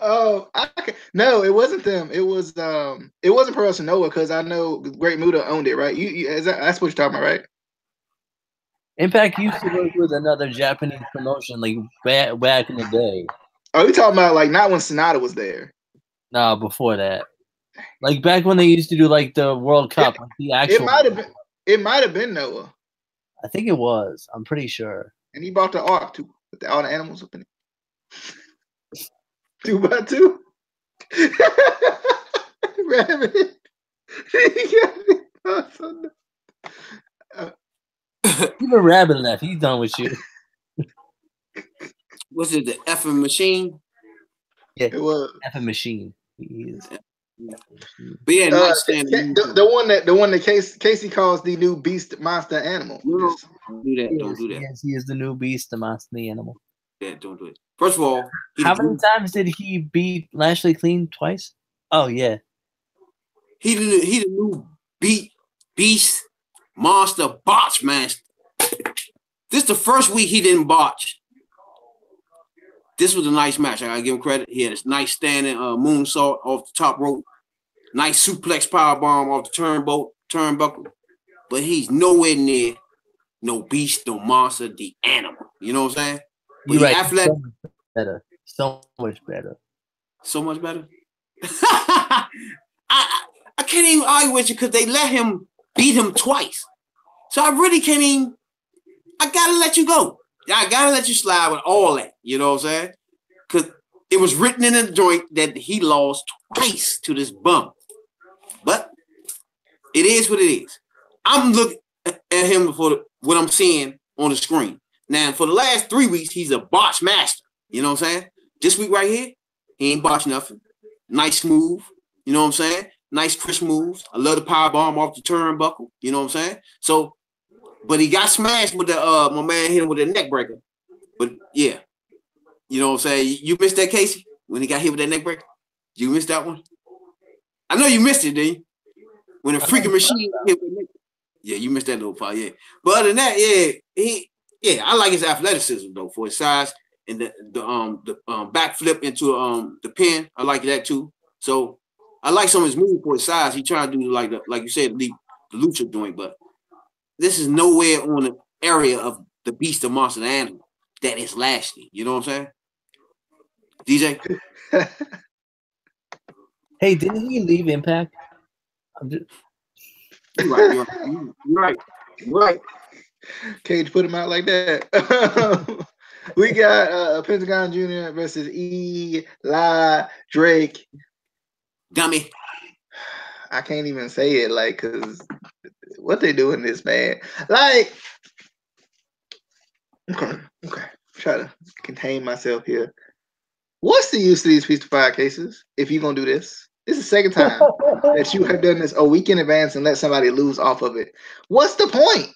Oh, no, it wasn't them. It wasn't Pro Wrestling Noah because I know Great Muta owned it, right? That's what you're talking about, right? Impact used to work with another Japanese promotion like back in the day. Oh, you talking about like not when Sonata was there? No, before that. Like back when they used to do like the World Cup, the actual. It might have been Noah. I think it was. I'm pretty sure. And he bought the arc too, with all the animals up in it. 2x2. Rabbit. Even Rabbit left. He's done with you. Was it the effing machine? Yeah, it was effing machine. He is. But yeah, the one that Casey calls the new beast monster animal. No, don't do that. Don't do that. Yes, he is the new beast, the monster, the animal. Yeah, don't do it. First of all, how many times did he beat Lashley clean? Twice? Oh yeah. He the new beast monster botch master. This the first week he didn't botch. This was a nice match. I gotta give him credit. He had a nice standing moonsault off the top rope, nice suplex powerbomb off the turnbuckle. But he's nowhere near no beast, no monster, the animal. You know what I'm saying? But You're right. athletic. So much better. So much better. So much better. I can't even argue with you because they let him beat him twice. So I really can't even. I gotta let you go. I gotta let you slide with all that. You know what I'm saying? Because it was written in the joint that he lost twice to this bum. But it is what it is. I'm looking at him for what I'm seeing on the screen. Now, for the last 3 weeks, he's a botch master. You know what I'm saying? This week right here, he ain't botched nothing. Nice move. You know what I'm saying? Nice crisp moves. I love the power bomb off the turnbuckle. You know what I'm saying? So, but he got smashed with the my man hit him with a neck breaker. But yeah, you know what I'm saying? You missed that, Casey, when he got hit with that neck breaker? You missed that one? I know you missed it, didn't you? When the freaking machine hit with the neck. Yeah, you missed that little part, yeah. But other than that, yeah, I like his athleticism though for his size and the backflip into the pin. I like that too. So I like some of his moves for his size. He trying to do like you said, the lucha joint, but this is nowhere on the area of the beast, the monster, the animal that is Lashley. You know what I'm saying? DJ? Hey, didn't he leave Impact? You're right. Cage put him out like that. We got Pentagon Jr. versus Eli Drake. Dummy. I can't even say it, like, because what they doing this, man. Like, okay. Try to contain myself here. What's the use of these Feast of Fire cases if you're going to do this? This is the second time that you have done this a week in advance and let somebody lose off of it. What's the point?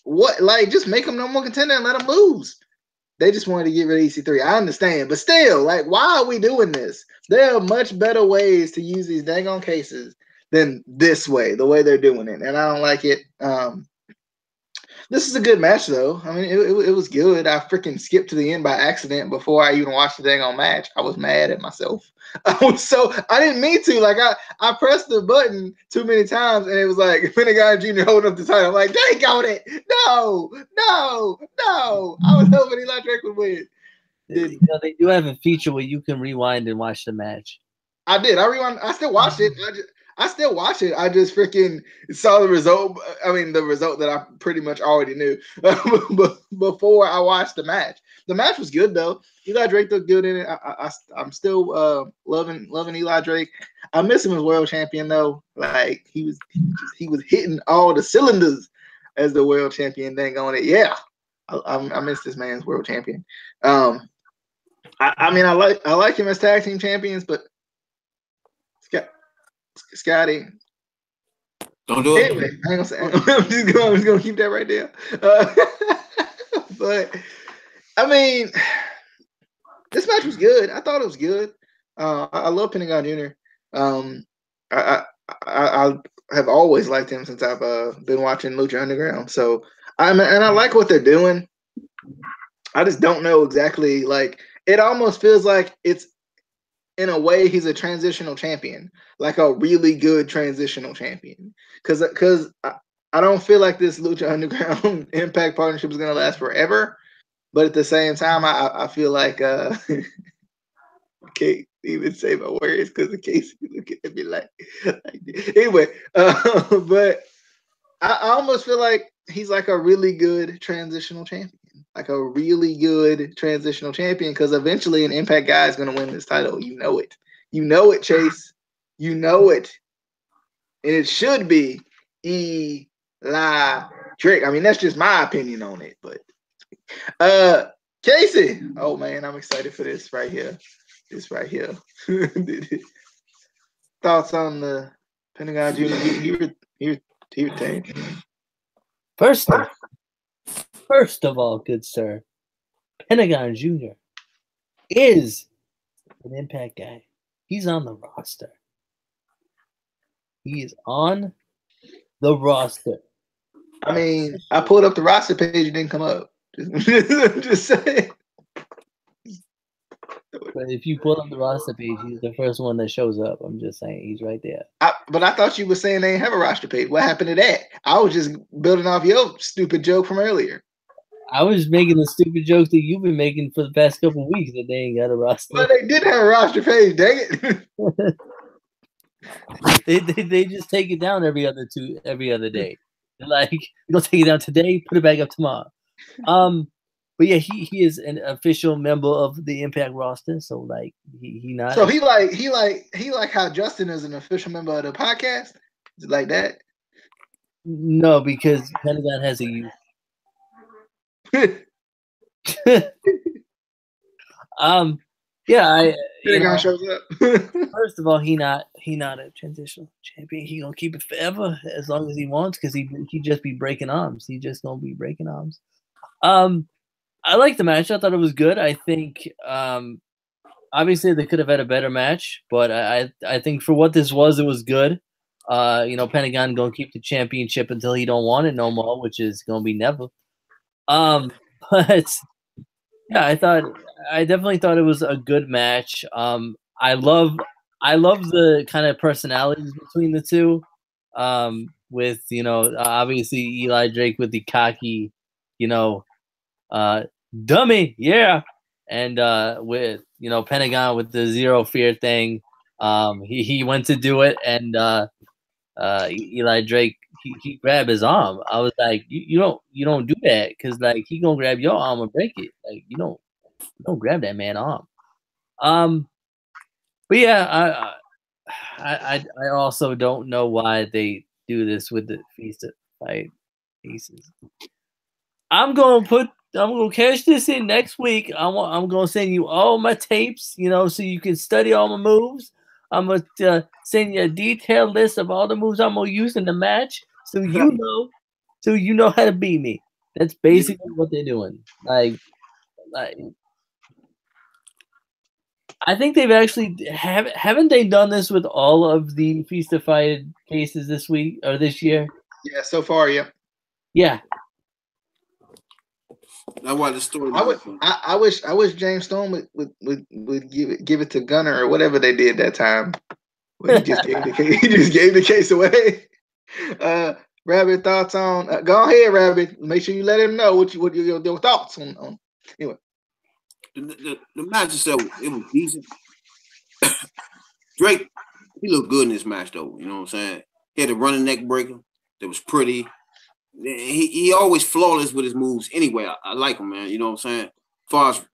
What, like, just make them no more contender and let them lose. They just wanted to get rid of EC3. I understand, but still, like, why are we doing this? There are much better ways to use these dang on cases than this way, the way they're doing it, and I don't like it. This is a good match, though. I mean, it was good. I freaking skipped to the end by accident before I even watched the dang on match. I was mad at myself. I didn't mean to. Like, I pressed the button too many times, and it was like Pentagon Jr. holding up the title. I'm like, dang on it. No. I was hoping Eli Drake would win. You know, they do have a feature where you can rewind and watch the match. I did. I rewound. I still watched it. I still watch it. I just freaking saw the result. I mean, the result that I pretty much already knew before I watched the match. The match was good though. Eli Drake looked good in it. I'm still loving Eli Drake. I miss him as world champion though. Like he was hitting all the cylinders as the world champion. Dang on it. Yeah, I miss this man's world champion. I mean, I like him as tag team champions, but Scotty. Don't do it. Anyway, I ain't gonna say. I'm just gonna keep that right there. But I mean, this match was good. I thought it was good. I love Pentagon Jr. I have always liked him since I've been watching Lucha Underground. So I like what they're doing. I just don't know exactly. Like it almost feels like it's. In a way, he's a transitional champion, like a really good transitional champion. Because I don't feel like this Lucha Underground Impact partnership is going to last forever. But at the same time, I feel like I can't even say my words because in case you look at me like anyway. But I almost feel like he's like a really good transitional champion. Like a really good transitional champion, because eventually an Impact guy is going to win this title. You know it. You know it, Chase. You know it. And it should be Eli Drake. I mean, that's just my opinion on it. But Casey. Oh, man, I'm excited for this right here. This right here. Thoughts on the Pentagon Jr. He retained. First of all, good sir, Pentagon Jr. is an Impact guy. He's on the roster. He is on the roster. I mean, I pulled up the roster page, it didn't come up. Just saying. But if you pull up the roster page, he's the first one that shows up. I'm just saying, he's right there. But I thought you were saying they didn't have a roster page. What happened to that? I was just building off your stupid joke from earlier. I was making the stupid jokes that you've been making for the past couple of weeks that they ain't got a roster. Well, they did have a roster page, dang it. they just take it down every other day. They're like, you don't take it down today, put it back up tomorrow. But yeah, he is an official member of the Impact roster. So like he not. So he like how Justin is an official member of the podcast. Is it like that? No, because Pentagon has a youth. Yeah, Pentagon shows up. First of all, he not a transitional champion. He gonna keep it forever as long as he wants, because he just be breaking arms. He just gonna be breaking arms. I like the match. I thought it was good. I think obviously they could have had a better match, but I think for what this was, it was good. Pentagon gonna keep the championship until he don't want it no more, which is gonna be never. But yeah, I definitely thought it was a good match. I love the kind of personalities between the two. With obviously Eli Drake with the cocky, dummy, yeah, and with Pentagon with the zero fear thing. He went to do it, and Eli Drake he grabbed his arm. I was like, you don't do that, because like he gonna grab your arm and break it. Like you don't grab that man arm. But yeah, I also don't know why they do this with the Feast of Fight pieces. I'm gonna cash this in next week. I'm gonna send you all my tapes, so you can study all my moves. I'm gonna send you a detailed list of all the moves I'm gonna use in the match, so you know how to beat me. That's basically what they're doing. Like I think they've actually haven't they done this with all of the Feast of Fight cases this week or this year? Yeah, so far, yeah. Yeah. That's why the story. I wish James Storm would give it to Gunner or whatever they did that time. Well, he just gave the case away. Rabbit, thoughts on? Go ahead, Rabbit. Make sure you let him know what your thoughts on. Anyway, the match itself, it was decent. Drake, he looked good in this match though. You know what I'm saying? He had a running neck breaker that was pretty. He always flawless with his moves anyway. I like him, man. You know what I'm saying? As far as,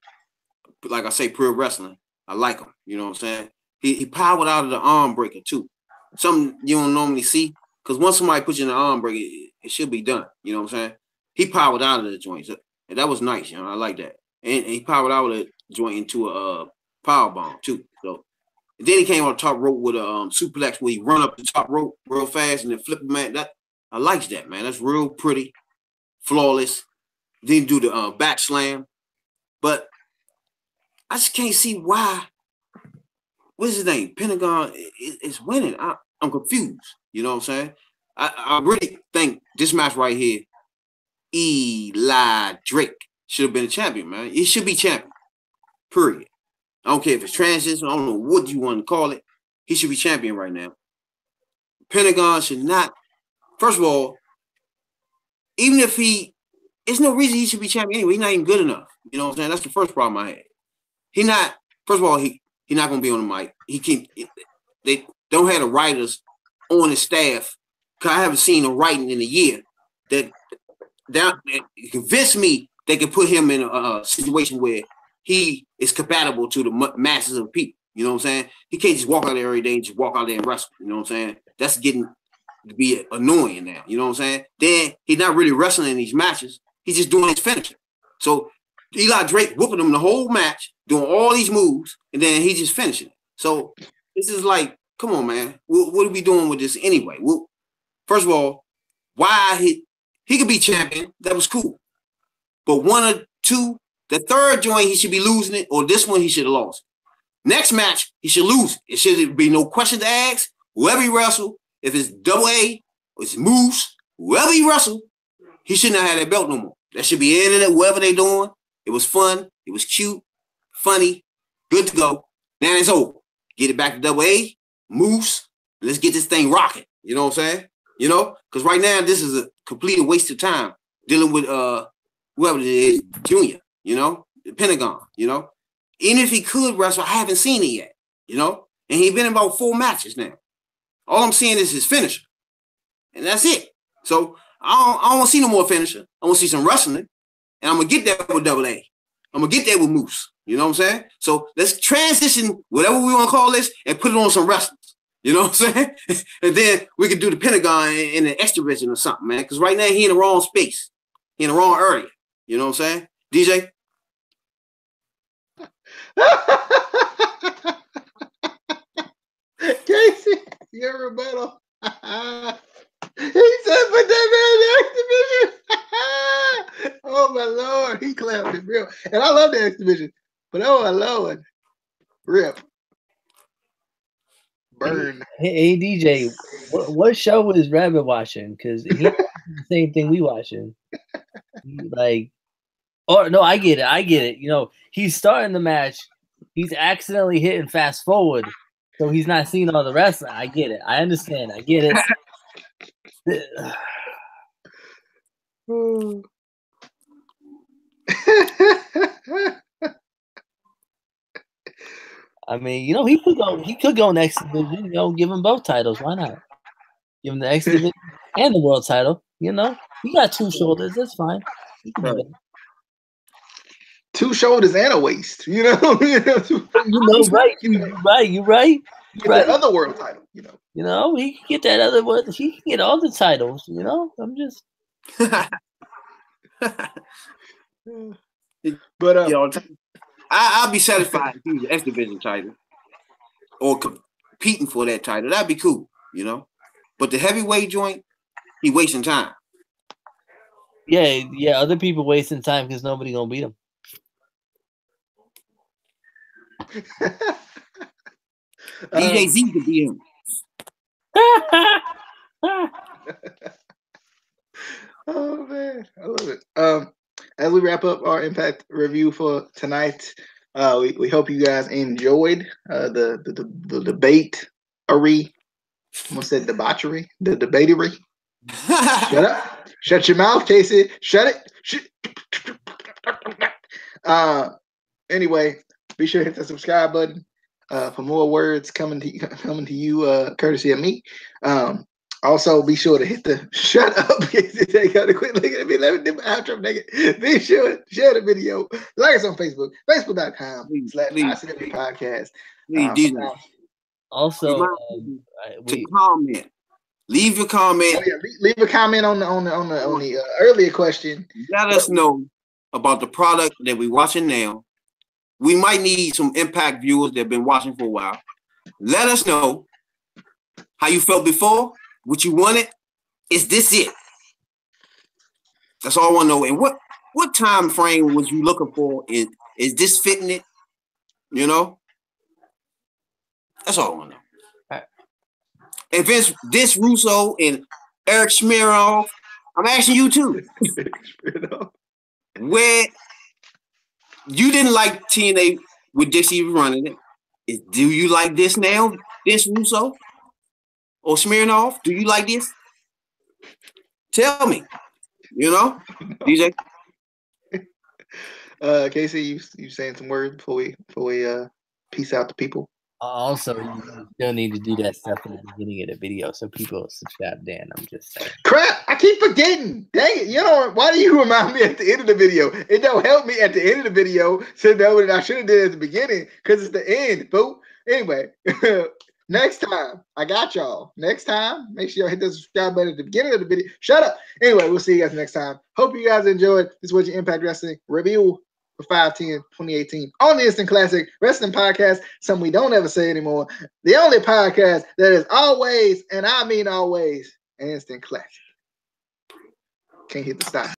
like I say, pure wrestling, I like him. You know what I'm saying? He powered out of the arm breaker too. Something you don't normally see. Because once somebody puts you in the arm breaker, it should be done. You know what I'm saying? He powered out of the joint. And that was nice. I like that. And he powered out of the joint into a power bomb too. So and then he came on the top rope with a suplex where he run up the top rope real fast and then flip him, man. I like that, man. That's real pretty, flawless. Didn't do the back slam. But I just can't see why. What's his name? Pentagon is winning. I'm confused. You know what I'm saying? I really think this match right here, Eli Drake should have been a champion, man. He should be champion. Period. I don't care if it's transition. I don't know what you want to call it. He should be champion right now. Pentagon should not. First of all, even if there's no reason he should be champion anyway. He's not even good enough. You know what I'm saying? That's the first problem I had. First of all, he's not going to be on the mic. They don't have the writers on his staff, because I haven't seen a writing in a year that convinced me they could put him in a situation where he is compatible to the masses of people. You know what I'm saying? He can't just walk out there every day and just walk out there and wrestle. You know what I'm saying? That's getting to be annoying now. You know what I'm saying? Then he's not really wrestling in these matches. He's just doing his finisher. So Eli Drake whooping him the whole match, doing all these moves, and then he just finishing it. So this is like, come on, man. What are we doing with this anyway? Well, first of all, why he could be champion. That was cool. But one or two, the third joint, he should be losing it, or this one, he should have lost. Next match, he should lose it. It should be no question to ask. Whoever he wrestled, if it's double A, or it's Moose, whoever he wrestled, he shouldn't have had that belt no more. That should be ended at whatever they doing. It was fun. It was cute, funny, good to go. Now it's over. Get it back to double A, Moose. Let's get this thing rocking. You know what I'm saying? You know, because right now this is a complete waste of time dealing with whoever it is, Junior. You know, the Pentagon. You know, even if he could wrestle, I haven't seen it yet. You know, and he's been in about 4 matches now. All I'm seeing is his finisher, and that's it. So I don't want to see no more finisher. I want to see some wrestling, and I'm gonna get that with double A. I'm gonna get that with Moose. You know what I'm saying? So let's transition whatever we want to call this and put it on some wrestling. You know what I'm saying? And then we could do the Pentagon in an extra vision or something, man. Because right now he in the wrong space. He in the wrong area. You know what I'm saying? DJ? Casey, your rebuttal. He said, put that man in the X division. Oh my Lord. He clapped it real. And I love the X division. But oh my Lord. Rip. Burn. Hey DJ, what show is Rabbit watching? Because he's the same thing we watching. Like, oh no, I get it. You know, he's starting the match. He's accidentally hitting fast forward, so he's not seeing all the wrestling. I get it. I understand. I get it. I mean, you know, he could go next division, you know, give him both titles. Why not? Give him the X division and the world title. You know, he got 2 shoulders. That's fine. Right. 2 shoulders and a waist. You know, right. You're right. That other world title. You know, he can get that other one. He can get all the titles. You know, I'm just. But I'll be satisfied if he was the X Division title or competing for that title. That'd be cool, you know. But the heavyweight joint, he wasting time. Yeah. Other people wasting time because nobody gonna beat him. DJ Z could beat him. Oh man, I love it. As we wrap up our Impact review for tonight, we hope you guys enjoyed the debate. Almost said debauchery. The debatery. Shut up. Shut your mouth, Casey. Shut it. Anyway, be sure to hit the subscribe button for more words coming to you courtesy of me. Also, be sure to hit the shut up. Take out the quit looking at me. Let me do my outro, nigga. Be sure to share the video. Like us on Facebook, facebook.com/ICW podcast. Also, to comment. Leave your comment. Oh, yeah. Leave a comment on the earlier question. Let us know about the product that we're watching now. We might need some Impact viewers that have been watching for a while. Let us know how you felt before, what you wanted. Is this it? That's all I want to know. And what time frame was you looking for? Is this fitting it? You know? That's all I want to know. And Vince Russo and Eric Smirnoff, I'm asking you too. Where you didn't like TNA with Dixie running it, do you like this now, Vince Russo or Smirnoff? Do you like this? Tell me. You know, DJ. Casey, you saying some words before we peace out to people? Also, you still need to do that stuff in the beginning of the video so people subscribe. Dan, I'm just saying. Crap! I keep forgetting. Dang it! You know why do you remind me at the end of the video? It don't help me at the end of the video to know that I should have did it at the beginning because it's the end, boo. Anyway, next time I got y'all. Next time, make sure y'all hit the subscribe button at the beginning of the video. Shut up. Anyway, we'll see you guys next time. Hope you guys enjoyed. This was your Impact Wrestling review. 5/10/2018 on the Instant Classic Wrestling Podcast, something we don't ever say anymore. The only podcast that is always, and I mean always, an Instant Classic. Can't hit the stop.